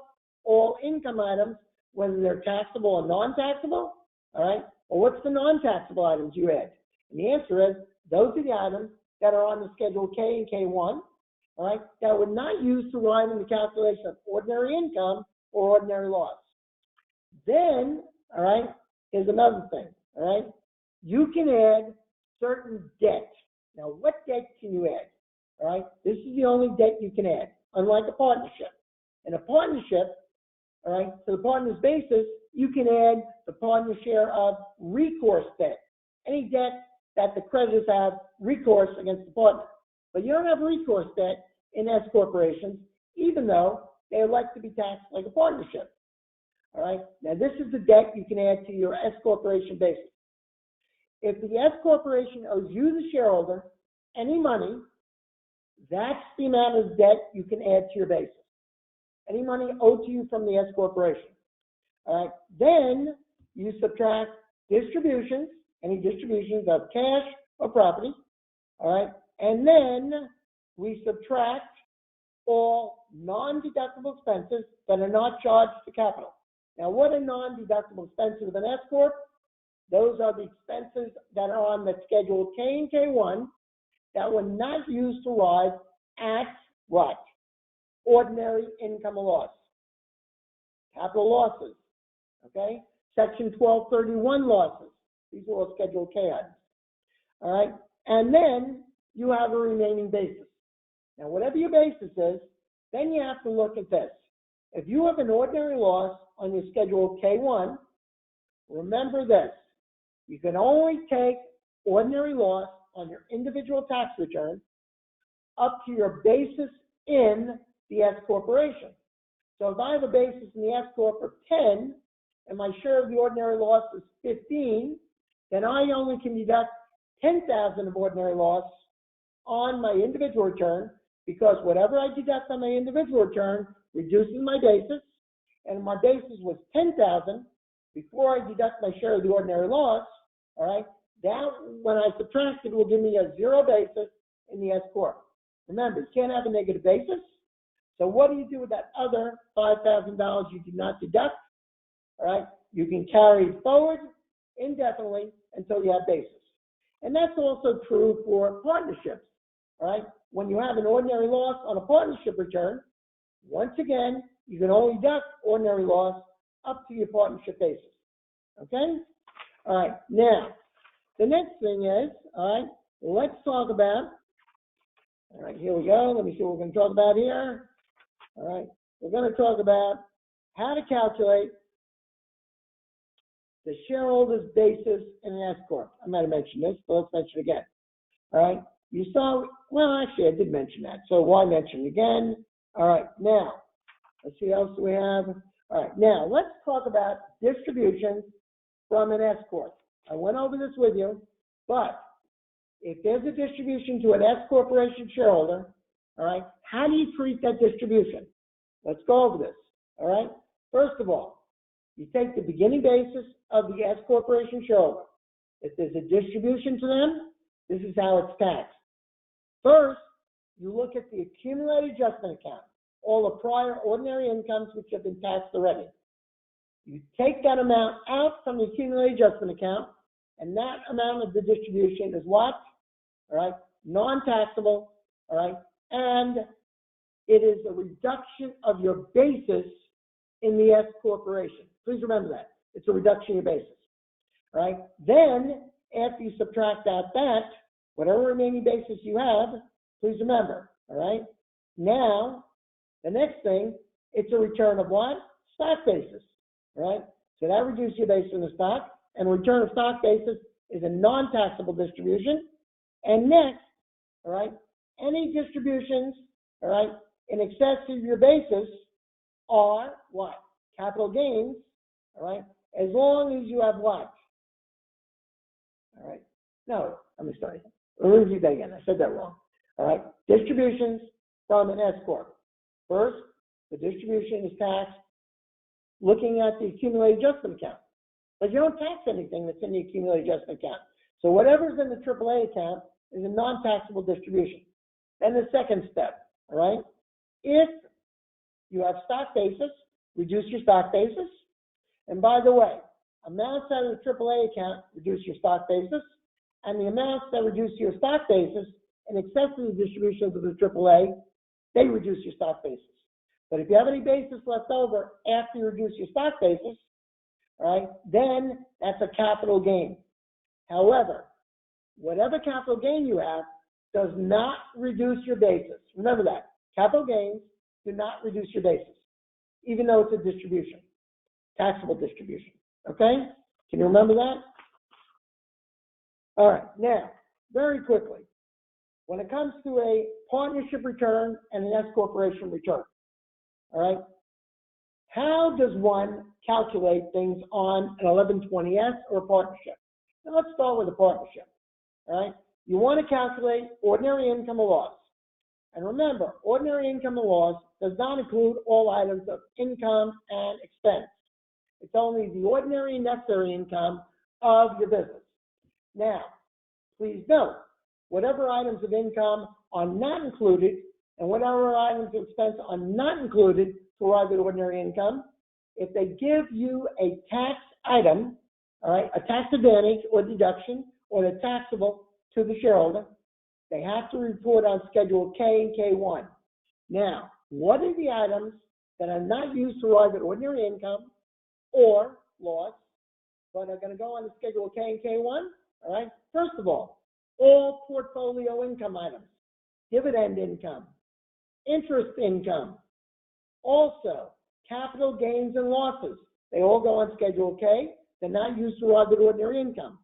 all income items, whether they're taxable or non-taxable, all right? Well, what's the non-taxable items you add? And the answer is, those are the items that are on the Schedule K and K1, all right, that were not used to arrive in the calculation of ordinary income or ordinary loss. Then, all right, here's another thing, all right? You can add certain debt. Now, what debt can you add? All right, this is the only debt you can add, unlike a partnership. In a partnership, all right, to the partner's basis, you can add the partner's share of recourse debt, any debt that the creditors have recourse against the partner. But you don't have recourse debt in S corporations, even though they elect to be taxed like a partnership. All right, now this is the debt you can add to your S corporation basis. If the S corporation owes you, the shareholder, any money, that's the amount of debt you can add to your basis. Any money owed to you from the S corporation. All right, then you subtract distributions, any distributions of cash or property. All right, and then we subtract all non-deductible expenses that are not charged to capital. Now, what are non-deductible expenses of an S corp? Those are the expenses that are on the Schedule K and K1 that were not used to arrive at what? Ordinary income or loss. Capital losses, okay? Section 1231 losses. These are all Schedule K items, all right? And then you have a remaining basis. Now, whatever your basis is, then you have to look at this. If you have an ordinary loss on your Schedule K1, remember this. You can only take ordinary loss on your individual tax return up to your basis in the S corporation. So if I have a basis in the S corp of 10 and my share of the ordinary loss is 15, then I only can deduct 10,000 of ordinary loss on my individual return, because whatever I deduct on my individual return reduces my basis, and my basis was 10,000 before I deduct my share of the ordinary loss. All right, that when I subtract it will give me a zero basis in the S corp. Remember, you can't have a negative basis. So what do you do with that other $5,000 you did not deduct? All right, you can carry it forward indefinitely until you have basis. And that's also true for partnerships. All right, when you have an ordinary loss on a partnership return, once again, you can only deduct ordinary loss up to your partnership basis. Okay? All right, now, the next thing is, all right, let's talk about, all right, here we go. Let me see what we're going to talk about here. All right, we're going to talk about how to calculate the shareholder's basis in an S corp. I might have mentioned this, but let's mention it again. All right, you saw, well, actually, I did mention that, so why mention it again? All right, now, let's see what else we have. All right, now, let's talk about distributions from an S corp. I went over this with you, but if there's a distribution to an S corporation shareholder, all right, how do you treat that distribution? Let's go over this, all right? First of all, you take the beginning basis of the S corporation shareholder. If there's a distribution to them, this is how it's taxed. First, you look at the accumulated adjustment account, all the prior ordinary incomes which have been taxed already. You take that amount out from the accumulated adjustment account, and that amount of the distribution is what? All right, non-taxable, all right, and it is a reduction of your basis in the S corporation. Please remember that. It's a reduction of your basis, all right? Then, after you subtract out that, whatever remaining basis you have, please remember, all right? Now, the next thing, it's a return of what? Stock basis, all right? So that reduces your basis in the stock, and return of stock basis is a non-taxable distribution. And next, all right, any distributions, all right, in excess of your basis are what? Capital gains, all right, as long as you have what? All right, no, let me start. Let me repeat that again. I said that wrong. All right, distributions from an S corp. First, the distribution is taxed looking at the accumulated adjustment account. But you don't tax anything that's in the accumulated adjustment account. So whatever's in the AAA account is a non-taxable distribution. Then the second step, all right? If you have stock basis, reduce your stock basis. And by the way, amounts out of the AAA account reduce your stock basis, and the amounts that reduce your stock basis in excess of the distributions of the AAA, they reduce your stock basis. But if you have any basis left over after you reduce your stock basis, all right, then that's a capital gain. However, whatever capital gain you have does not reduce your basis. Remember that. Capital gains do not reduce your basis, even though it's a distribution, taxable distribution. Okay? Can you remember that? All right. Now, very quickly, when it comes to a partnership return and an S corporation return, all right, how does one calculate things on an 1120S or a partnership? Now, let's start with a partnership. All right? You want to calculate ordinary income or loss. And remember, ordinary income or loss does not include all items of income and expense. It's only the ordinary and necessary income of your business. Now, please note, whatever items of income are not included and whatever items of expense are not included to arrive at ordinary income, if they give you a tax item, all right, a tax advantage or deduction or the taxable to the shareholder, they have to report on Schedule K and K1. Now, what are the items that are not used to arrive at ordinary income or loss, but are going to go on the Schedule K and K1? All right. First of all portfolio income items, dividend income, interest income, also capital gains and losses. They all go on Schedule K. They're not used to arrive at ordinary income.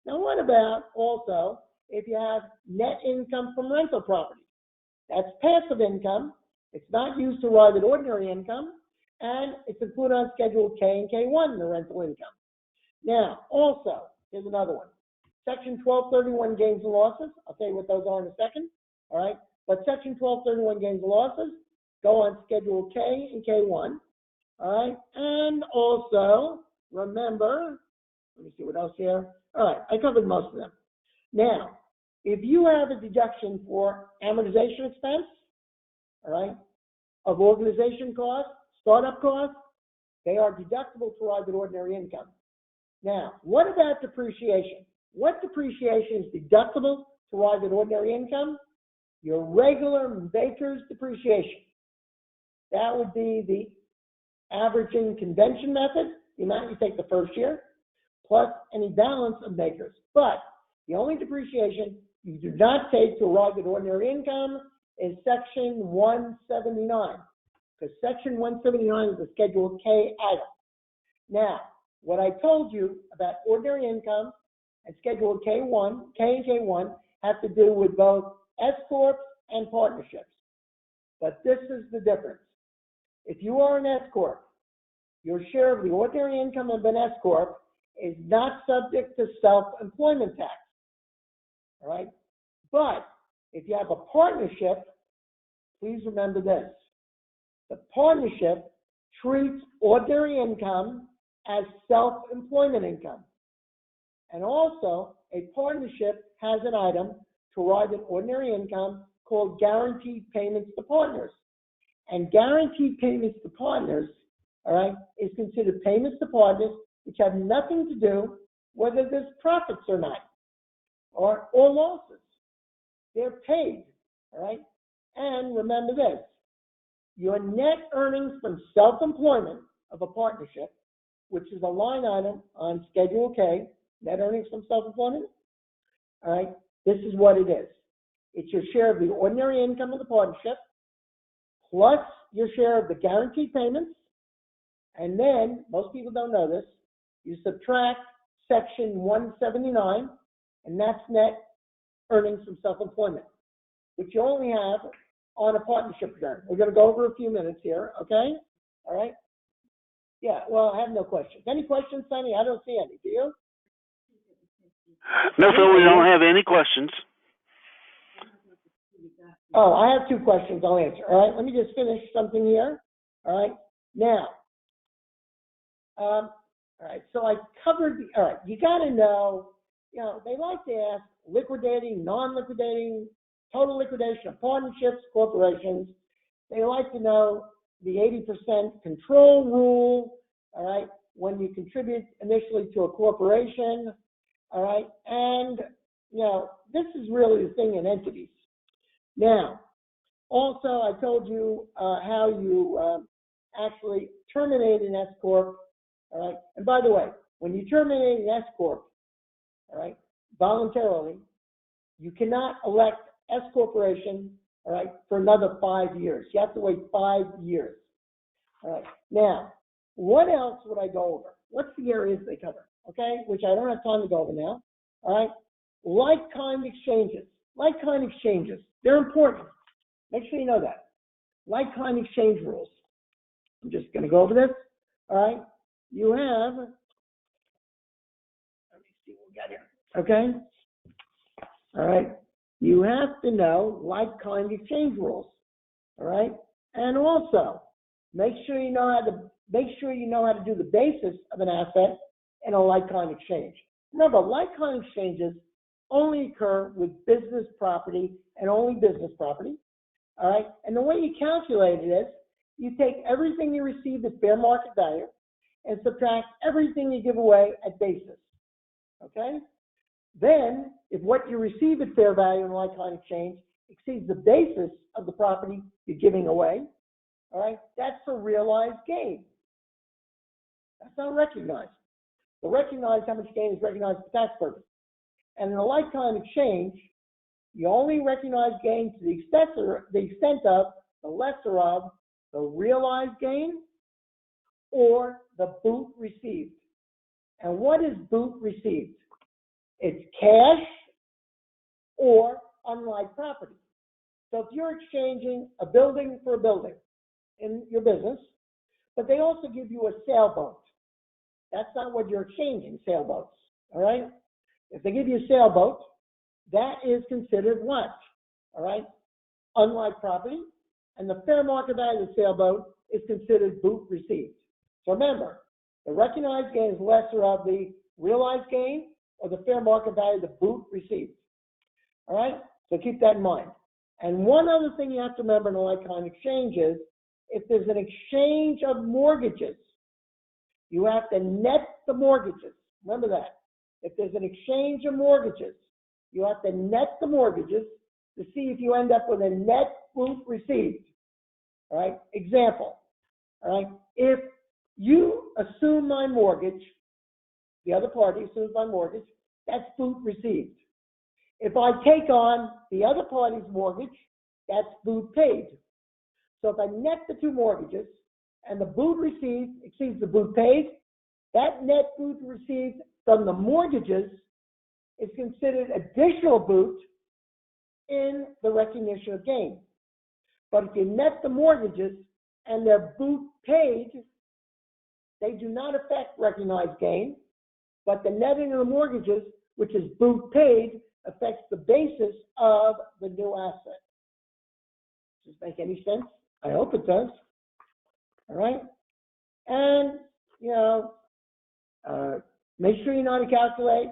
Now, what about also if you have net income from rental property? That's passive income. It's not used to arrive at ordinary income, and it's included on Schedule K and K1, the rental income. Now, also, here's another one. Section 1231 gains and losses. I'll tell you what those are in a second. All right. But Section 1231 gains and losses go on Schedule K and K1. All right. And also, remember, let me see what else here. All right. I covered most of them. Now, if you have a deduction for amortization expense, all right, of organization costs, startup costs, they are deductible to arrive at ordinary income. Now, what about depreciation? What depreciation is deductible to arrive at ordinary income? Your regular Baker's depreciation. That would be the averaging convention method, the amount you take the first year, plus any balance of Baker's. But the only depreciation you do not take to arrive at ordinary income is Section 179, because Section 179 is a Schedule K item. Now, what I told you about ordinary income and Schedule K and K1 have to do with both S Corps and partnerships. But this is the difference. If you are an S Corp, your share of the ordinary income of an S Corp is not subject to self-employment tax. All right? But if you have a partnership, please remember this. The partnership treats ordinary income as self-employment income. And also, a partnership has an item to arrive at ordinary income called guaranteed payments to partners. And guaranteed payments to partners, all right, is considered payments to partners which have nothing to do whether there's profits or not, or losses. They're paid, all right? And remember this, your net earnings from self-employment of a partnership, which is a line item on Schedule K, net earnings from self-employment, all right, this is what it is. It's your share of the ordinary income of the partnership, plus your share of the guaranteed payments, and then, most people don't know this, you subtract Section 179, and that's net earnings from self-employment, which you only have on a partnership return. We're going to go over a few minutes here, okay? All right? Yeah, well, I have no questions. Any questions, Sonny? I don't see any. Do you? No, Phil, we don't have any questions. Oh, I have two questions I'll answer. All right, let me just finish something here. All right, now, all right, so I covered, all right, you got to know they like to ask liquidating, non-liquidating, total liquidation of partnerships, corporations. They like to know the 80% control rule, all right, when you contribute initially to a corporation, all right, and, this is really the thing in entities. Now, also, I told you how you actually terminate an S Corp, all right, and by the way, when you terminate an S Corp, all right, voluntarily, you cannot elect S Corporation, all right, for another 5 years. You have to wait 5 years. All right. Now, what else would I go over? What's the areas they cover? Okay, which I don't have time to go over now. All right. Like-kind exchanges. Like-kind exchanges. They're important. Make sure you know that. Like-kind exchange rules. I'm just going to go over this. All right. You have, let me see what we got here. Okay. All right. You have to know like-kind exchange rules. All right. And also, make sure you know how to do the basis of an asset in a like-kind exchange. Remember, like-kind exchanges only occur with business property and only business property. All right. And the way you calculate it is you take everything you receive at fair market value and subtract everything you give away at basis. Okay. Then, if what you receive at fair value in a like-kind exchange exceeds the basis of the property you're giving away, all right, that's a realized gain. That's not recognized. The recognized, how much gain is recognized for tax purposes. And in a like-kind exchange, you only recognize gain to the extent of, the lesser of, the realized gain or the boot received. And what is boot received? It's cash or unlike property. So if you're exchanging a building for a building in your business, but they also give you a sailboat. That's not what you're exchanging, sailboats, all right? If they give you a sailboat, that is considered what? All right? Unlike property, and the fair market value of the sailboat is considered boot received. So remember, the recognized gain is lesser of the realized gain or the fair market value of the boot received. All right? So keep that in mind. And one other thing you have to remember in a like-kind exchange is, if there's an exchange of mortgages, you have to net the mortgages. Remember that. If there's an exchange of mortgages, you have to net the mortgages to see if you end up with a net boot received. All right? Example. All right? If you assume my mortgage, the other party assumes my mortgage, that's boot received. If I take on the other party's mortgage, that's boot paid. So if I net the two mortgages and the boot received exceeds the boot paid, that net boot received from the mortgages is considered additional boot in the recognition of gain. But if you net the mortgages and they're boot paid, they do not affect recognized gain, but the netting of the mortgages, which is boot paid, affects the basis of the new asset. Does this make any sense? I hope it does. All right? And, make sure you know how to calculate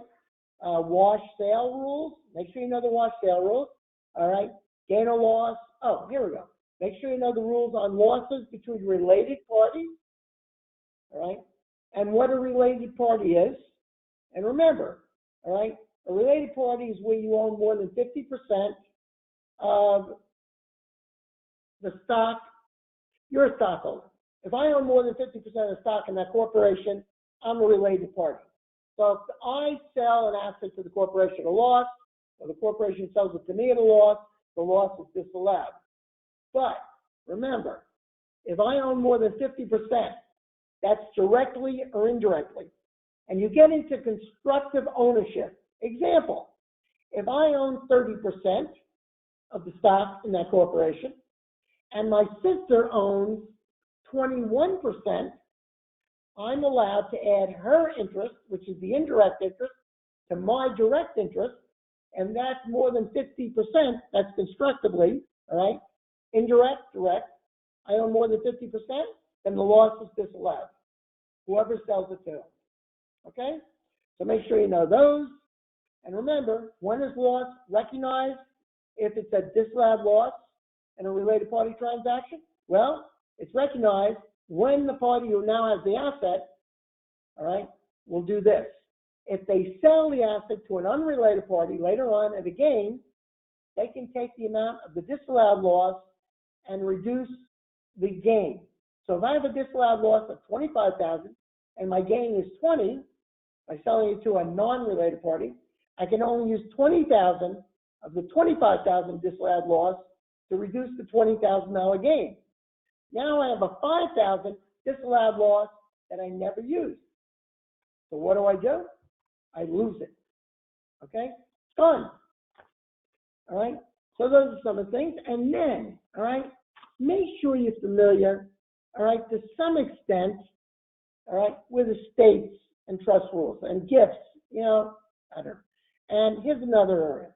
wash sale rules. Make sure you know the wash sale rules. All right? Gain or loss. Oh, here we go. Make sure you know the rules on losses between related parties. All right? And what a related party is. And remember, all right, a related party is where you own more than 50% of the stock. You're a stockholder. If I own more than 50% of the stock in that corporation, I'm a related party. So if I sell an asset to the corporation at a loss, or the corporation sells it to me at a loss, the loss is disallowed. But remember, if I own more than 50%, that's directly or indirectly. And you get into constructive ownership. Example, if I own 30% of the stock in that corporation, and my sister owns 21%, I'm allowed to add her interest, which is the indirect interest, to my direct interest, and that's more than 50%, that's constructively, all right? Indirect, direct, I own more than 50%, then the loss is disallowed. Whoever sells it to. Okay? So make sure you know those. And remember, when is loss recognized if it's a disallowed loss in a related party transaction? Well, it's recognized when the party who now has the asset, all right, will do this. If they sell the asset to an unrelated party later on at a gain, they can take the amount of the disallowed loss and reduce the gain. So if I have a disallowed loss of $25,000 and my gain is 20 by selling it to a non-related party, I can only use 20,000 of the 25,000 disallowed loss to reduce the $20,000 gain. Now I have a 5,000 disallowed loss that I never used. So what do? I lose it. Okay? It's gone. All right? So those are some of the things. And then, all right, make sure you're familiar, all right, to some extent, all right, with estates and trust rules and gifts, you know, I don't know. And here's another area,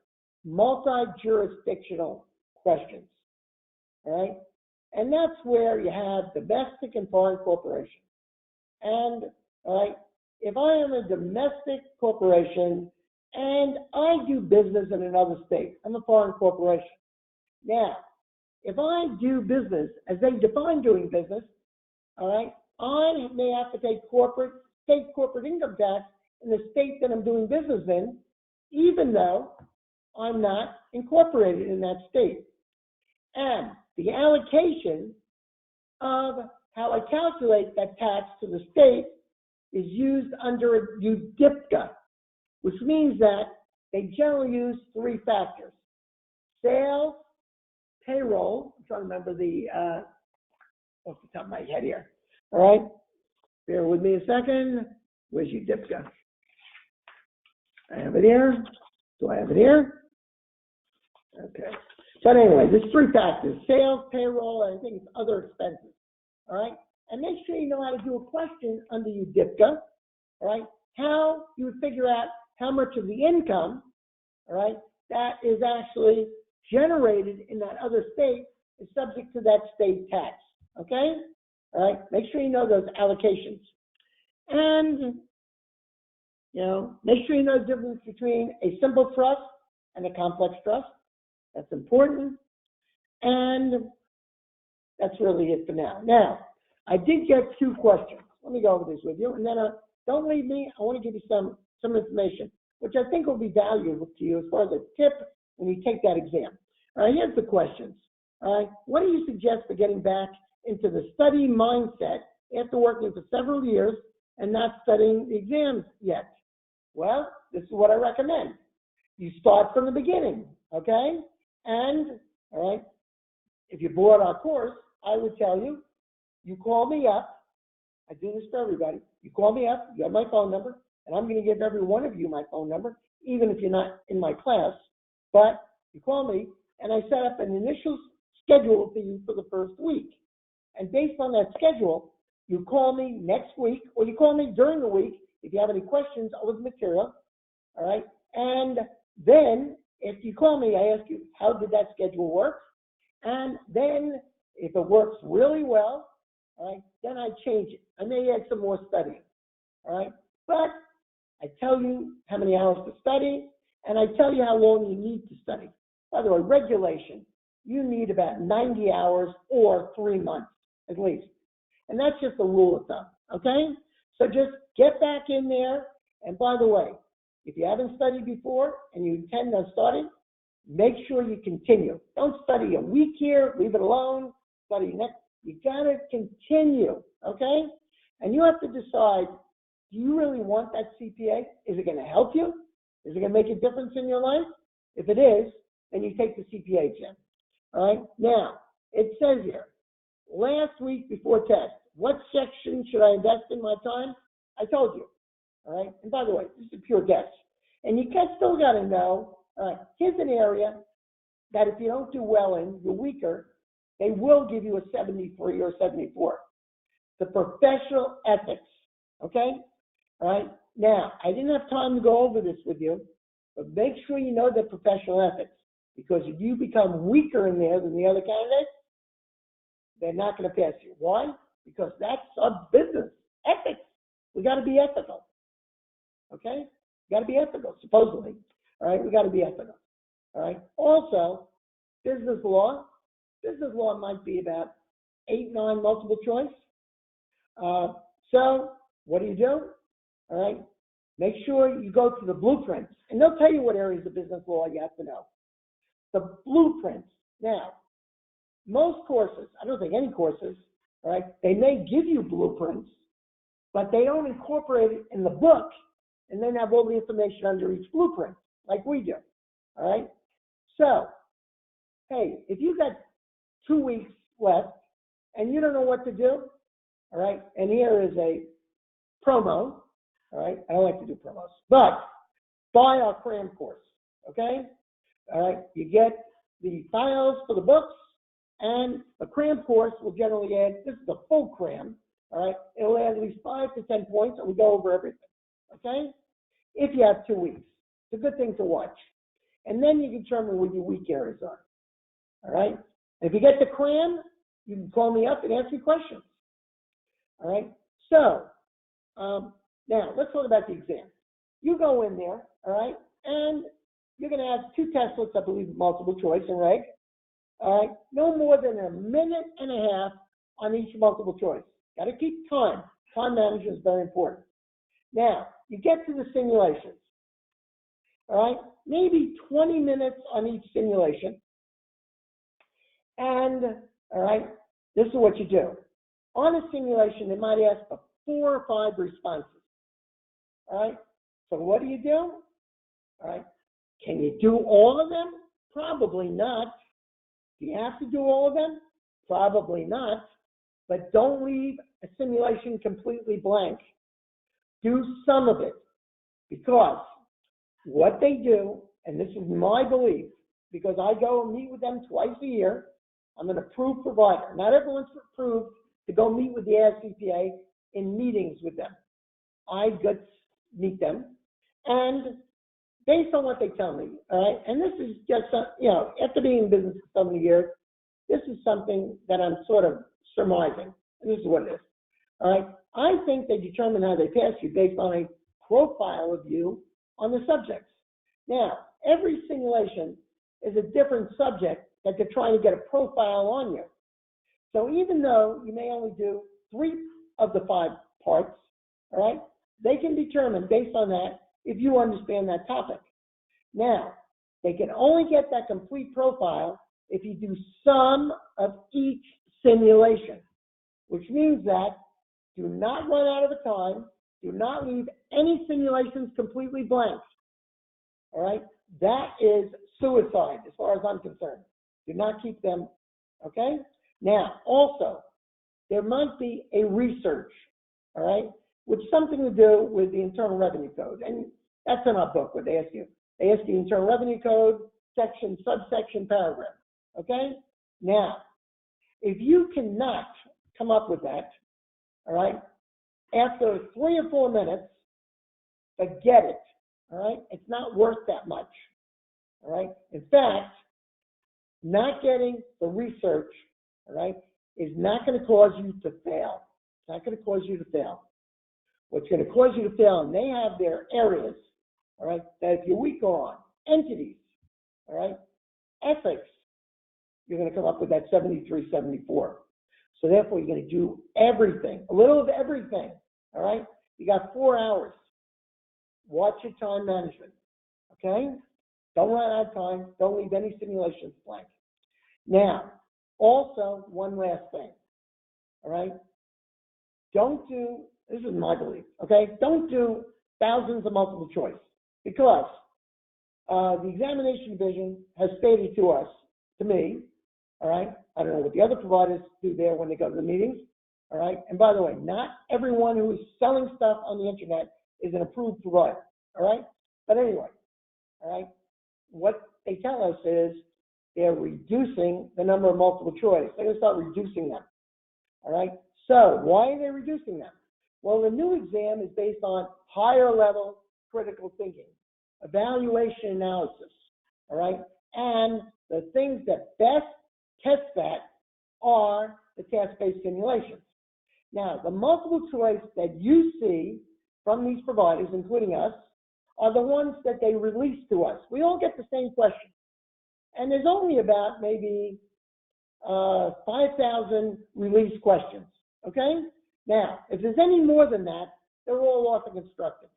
multi-jurisdictional questions, all right? And that's where you have domestic and foreign corporation. And, all right, if I am a domestic corporation and I do business in another state, I'm a foreign corporation. Now, if I do business as they define doing business, all right, I may have to pay state corporate income tax in the state that I'm doing business in, even though I'm not incorporated in that state. And the allocation of how I calculate that tax to the state is used under UDIPCA, which means that they generally use three factors: sales, payroll. I'm trying to remember the off the top of my head here. All right, bear with me a second. Where's UDIPCA? I have it here. Do I have it here? Okay. So anyway, there's three factors: sales, payroll, and I think it's other expenses. All right, and make sure you know how to do a question under UDIPCA. All right, how you would figure out how much of the income, all right, that is actually generated in that other state is subject to that state tax. Okay? All right, make sure you know those allocations. And, you know, make sure you know the difference between a simple trust and a complex trust. That's important. And that's really it for now. Now, I did get two questions. Let me go over this with you. And then don't leave me. I want to give you some information, which I think will be valuable to you as far as a tip when you take that exam. All right, here's the questions. All right, what do you suggest for getting back into the study mindset after working for several years and not studying the exams yet? Well, this is what I recommend. You start from the beginning, okay? And, all right, if you bought our course, I would tell you, you call me up. I do this for everybody. You call me up, you have my phone number, and I'm going to give every one of you my phone number, even if you're not in my class. But you call me, and I set up an initial schedule for you for the first week. And based on that schedule, you call me next week, or you call me during the week if you have any questions over the material, all right? And then if you call me, I ask you, how did that schedule work? And then if it works really well, all right, then I change it. I may add some more studying, all right? But I tell you how many hours to study, and I tell you how long you need to study. By the way, regulation, you need about 90 hours or 3 months at least. And that's just a rule of thumb, okay? So just get back in there. And by the way, if you haven't studied before and you intend on starting, make sure you continue. Don't study a week here, leave it alone, study next. You gotta continue, okay? And you have to decide, do you really want that CPA? Is it gonna help you? Is it gonna make a difference in your life? If it is, then you take the CPA exam, all right? Now, it says here, last week before test, what section should I invest in my time? I told you, all right? And by the way, this is a pure guess. And you still gotta know, all right, here's an area that if you don't do well in, you're weaker, they will give you a 73 or 74. The professional ethics, okay? All right? Now, I didn't have time to go over this with you, but make sure you know the professional ethics, because if you become weaker in there than the other candidates, they're not going to pass you. Why? Because that's our business. Ethics. We got to be ethical, okay? Got to be ethical, supposedly. All right, we got to be ethical. All right. Also, business law. Business law might be about 8, 9 multiple choice. So what do? All right. Make sure you go to the blueprints, and they'll tell you what areas of business law you have to know. The blueprints. Now, most courses, I don't think any courses, all right, they may give you blueprints, but they don't incorporate it in the book and then have all the information under each blueprint like we do. All right. So, hey, if you've got 2 weeks left and you don't know what to do, all right, and here is a promo, all right, I don't like to do promos, but buy our CRAM course, okay? All right, you get the files for the books, and the CRAM course will generally add, this is the full CRAM, all right, it'll add at least 5 to 10 points, and we go over everything, okay? If you have 2 weeks, it's a good thing to watch. And then you determine what your weak areas are, all right? If you get the CRAM, you can call me up and ask me questions. All right. So now let's talk about the exam. You go in there, all right, and you're going to have 2 testlets, I believe, multiple choice and reg. All right. No more than a minute and a half on each multiple choice. Got to keep time. Time management is very important. Now you get to the simulations. All right. Maybe 20 minutes on each simulation. And, all right, this is what you do. On a simulation, they might ask for 4 or 5 responses. All right, so what do? All right, can you do all of them? Probably not. Do you have to do all of them? Probably not. But don't leave a simulation completely blank. Do some of it, because what they do, and this is my belief, because I go and meet with them twice a year. I'm an approved provider. Not everyone's approved to go meet with the ASCPA in meetings with them. I get to meet them, and based on what they tell me, all right, and this is just, after being in business for so many years, this is something that I'm sort of surmising, and this is what it is, all right. I think they determine how they pass you based on a profile of you on the subjects. Now, every simulation is a different subject that they're trying to get a profile on you. So even though you may only do 3 of the 5 parts, all right, they can determine based on that if you understand that topic. Now, they can only get that complete profile if you do some of each simulation, which means that do not run out of the time, do not leave any simulations completely blank. All right, that is suicide as far as I'm concerned. Do not keep them, okay? Now, also, there might be a research, all right, which is something to do with the Internal Revenue Code. And that's in our book, what they ask you. They ask you Internal Revenue Code, section, subsection, paragraph, okay? Now, if you cannot come up with that, all right, after 3 or 4 minutes, forget it, all right? It's not worth that much, all right? In fact, not getting the research, all right, is not going to cause you to fail. It's not going to cause you to fail. What's going to cause you to fail, and they have their areas, all right, that if you're weak on, entities, all right, ethics, you're going to come up with that 73, 74. So therefore, you're going to do everything, a little of everything, all right? You got 4 hours. Watch your time management, okay? Don't run out of time. Don't leave any simulations blank. Now, also, one last thing, all right? Don't do, this is my belief, okay? Don't do thousands of multiple choice, because the examination division has stated to us, to me, all right? I don't know what the other providers do there when they go to the meetings, all right? And by the way, not everyone who is selling stuff on the internet is an approved provider, all right? But anyway, all right? What they tell us is they're reducing the number of multiple choice. They're going to start reducing them, all right? So why are they reducing them? Well, the new exam is based on higher level critical thinking, evaluation analysis, all right? And the things that best test that are the task-based simulations. Now, the multiple choice that you see from these providers, including us, are the ones that they release to us. We all get the same question. And there's only about maybe 5,000 release questions, okay? Now, if there's any more than that, they're all auto-constructed.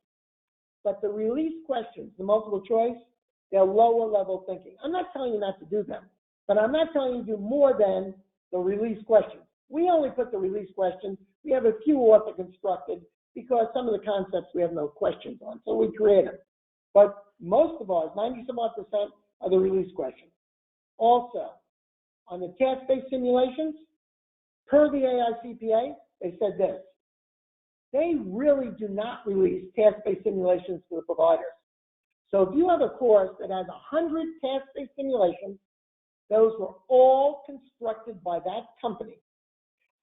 But the release questions, the multiple choice, they're lower level thinking. I'm not telling you not to do them, but I'm not telling you to do more than the release questions. We only put the release questions. We have a few auto-constructed because some of the concepts we have no questions on, so we create them. But most of ours, 90-some-odd%, are the release questions. Also, on the task-based simulations, per the AICPA, they said this. They really do not release task-based simulations to the providers. So if you have a course that has 100 task-based simulations, those were all constructed by that company.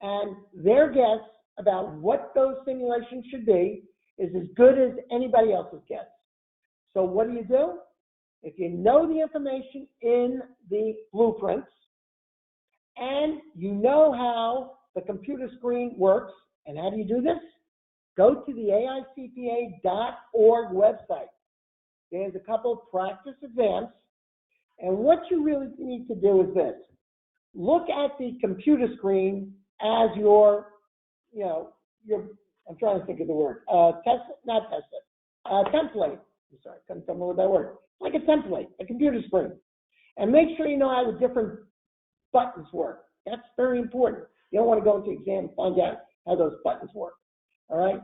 And their guess about what those simulations should be is as good as anybody else's guess. So what do? If you know the information in the blueprints and you know how the computer screen works, and how do you do this? Go to the AICPA.org website. There's a couple of practice exams, and what you really need to do is this. Look at the computer screen as your I'm trying to think of the word, template. I'm sorry, couldn't tell me what that word. Like a template, a computer screen. And make sure you know how the different buttons work. That's very important. You don't want to go into exam and find out how those buttons work. All right?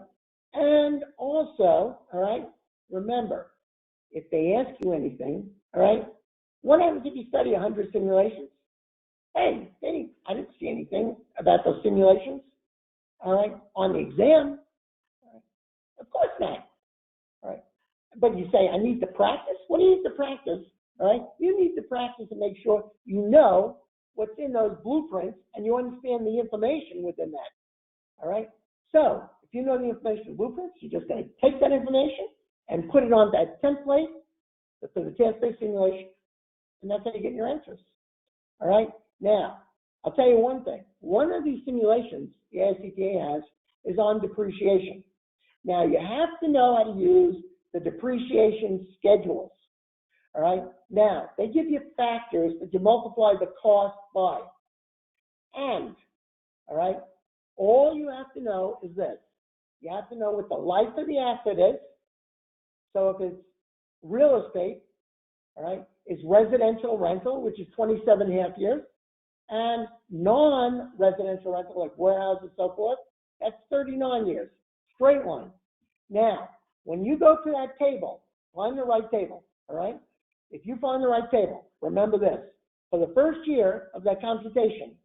And also, all right, remember, if they ask you anything, all right, what happens if you study 100 simulations? Hey, I didn't see anything about those simulations, all right, on the exam. All right. Of course not. All right. But you say, I need to practice? What do you need to practice? All right? You need to practice to make sure you know what's in those blueprints and you understand the information within that. All right? So, if you know the information in blueprints, you're just going to take that information and put it on that template for the task-based simulation, and that's how you get your answers. All right? Now, I'll tell you one thing. One of these simulations the AICPA has is on depreciation. Now, you have to know how to use the depreciation schedules. All right? Now, they give you factors that you multiply the cost by. And, all right, all you have to know is this. You have to know what the life of the asset is. So if it's real estate, all right, it's residential rental, which is 27.5 years, and non-residential rental, like warehouses and so forth, that's 39 years, straight line. Now, when you go to that table, find the right table, all right? If you find the right table, remember this. For the first year of that computation,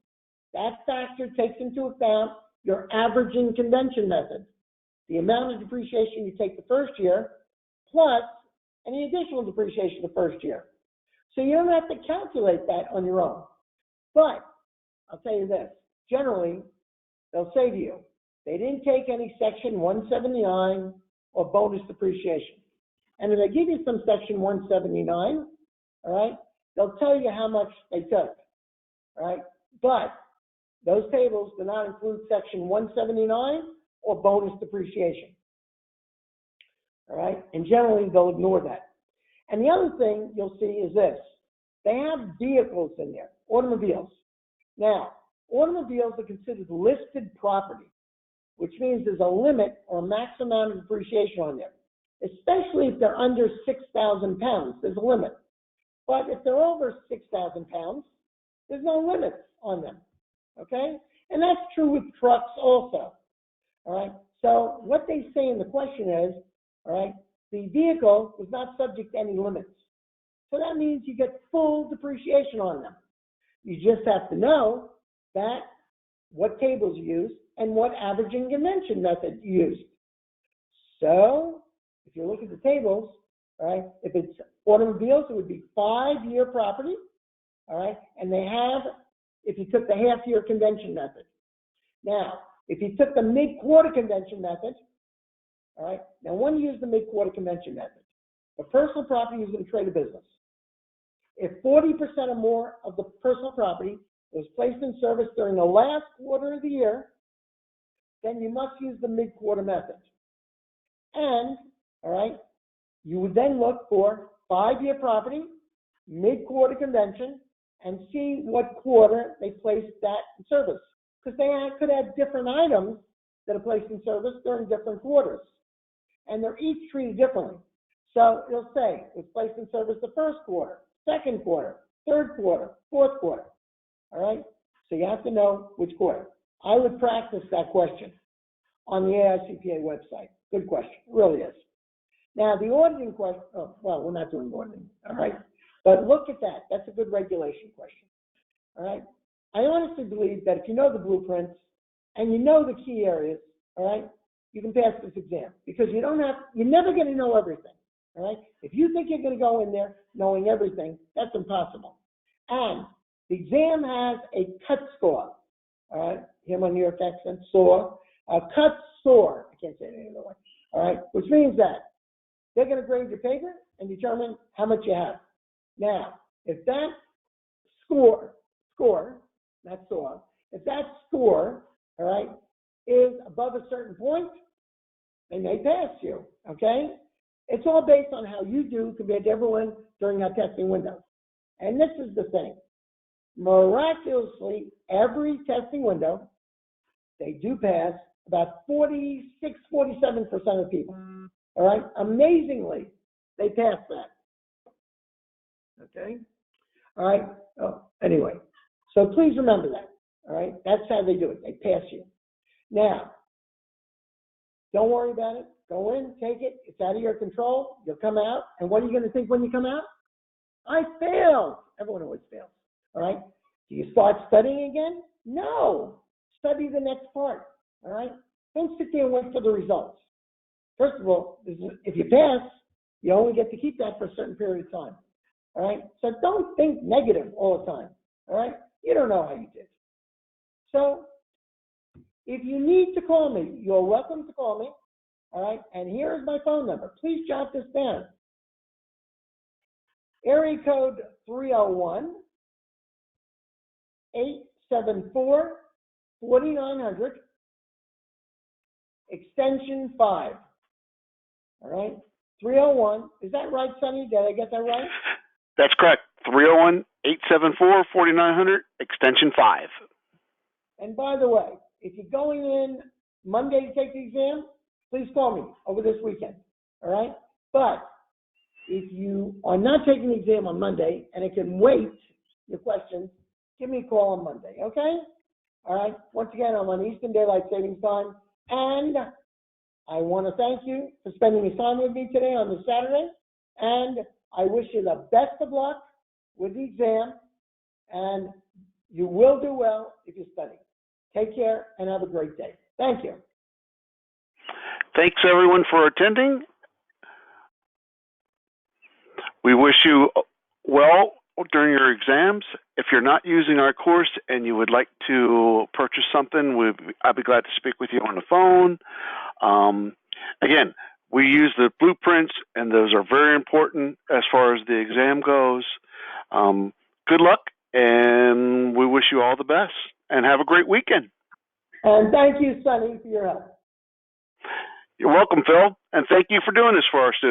that factor takes into account your averaging convention method, the amount of depreciation you take the first year, plus any additional depreciation the first year. So you don't have to calculate that on your own. But I'll tell you this, generally, they'll say to you, they didn't take any Section 179 or bonus depreciation. And if they give you some Section 179, all right, they'll tell you how much they took, all right? But those tables do not include Section 179 or bonus depreciation, all right? And generally, they'll ignore that. And the other thing you'll see is this. They have vehicles in there, automobiles. Now, automobiles are considered listed property, which means there's a limit or a max amount of depreciation on them, especially if they're under 6,000 pounds. There's a limit. But if they're over 6,000 pounds, there's no limit on them, okay? And that's true with trucks also, all right? So what they say in the question is, all right, the vehicle was not subject to any limits. So that means you get full depreciation on them. You just have to know that what tables you use and what averaging convention method you use. So if you look at the tables, all right, if it's automobiles, it would be 5-year property, all right, and they have, if you took the half-year convention method. Now, if you took the mid-quarter convention method, all right, now when you use the mid-quarter convention method, the personal property is going to trade a business. If 40% or more of the personal property was placed in service during the last quarter of the year, then you must use the mid-quarter method. And, all right, You would then look for 5-year property, mid-quarter convention, and see what quarter they placed that in service. Because they could have different items that are placed in service during different quarters. And they're each treated differently. So it'll say it was placed in service the first quarter, second quarter, third quarter, fourth quarter. All right? So you have to know which quarter. I would practice that question on the AICPA website. Good question. It really is. Now, the auditing question, oh, well, we're not doing auditing, all right? But look at that. That's a good regulation question, all right? I honestly believe that if you know the blueprints and you know the key areas, all right, you can pass this exam because you're never going to know everything, all right? If you think you're going to go in there knowing everything, that's impossible. And the exam has a cut score, all right? Hear my New York accent, SOAR. A cut score, I can't say it any other way, all right? Which means that they're going to grade your paper and determine how much you have. Now, if that score, not SOAR, if that score, all right, is above a certain point, they may pass you, okay? It's all based on how you do compared to everyone during that testing window. And this is the thing. Miraculously, every testing window, they do pass about 46, 47% of people. All right? Amazingly, they pass that. Okay? All right? Oh, anyway, so please remember that. All right? That's how they do it. They pass you. Now, don't worry about it. Go in, take it. It's out of your control. You'll come out. And what are you going to think when you come out? I failed. Everyone always fails. All right? Do you start studying again? No. Study the next part. All right? Don't sit there and wait for the results. First of all, if you pass, you only get to keep that for a certain period of time. All right? So don't think negative all the time. All right? You don't know how you did. So if you need to call me, you're welcome to call me. All right? And here is my phone number. Please jot this down. Area code 301-874-4900, extension 5. All right? 301. Is that right, Sonny? Did I get that right? That's correct. 301-874-4900, extension 5. And by the way, if you're going in Monday to take the exam, please call me over this weekend. All right? But if you are not taking the exam on Monday and it can wait, your questions, give me a call on Monday, okay? All right? Once again, I'm on Eastern Daylight Savings Time, and I want to thank you for spending your time with me today on this Saturday, and I wish you the best of luck with the exam, and you will do well if you study. Take care and have a great day. Thank you. Thanks, everyone, for attending. We wish you well during your exams. If you're not using our course and you would like to purchase something, I'd be glad to speak with you on the phone. Again, we use the blueprints, and those are very important as far as the exam goes. Good luck, and we wish you all the best, and have a great weekend. And thank you, Sonny, for your help. You're welcome, Phil, and thank you for doing this for our students.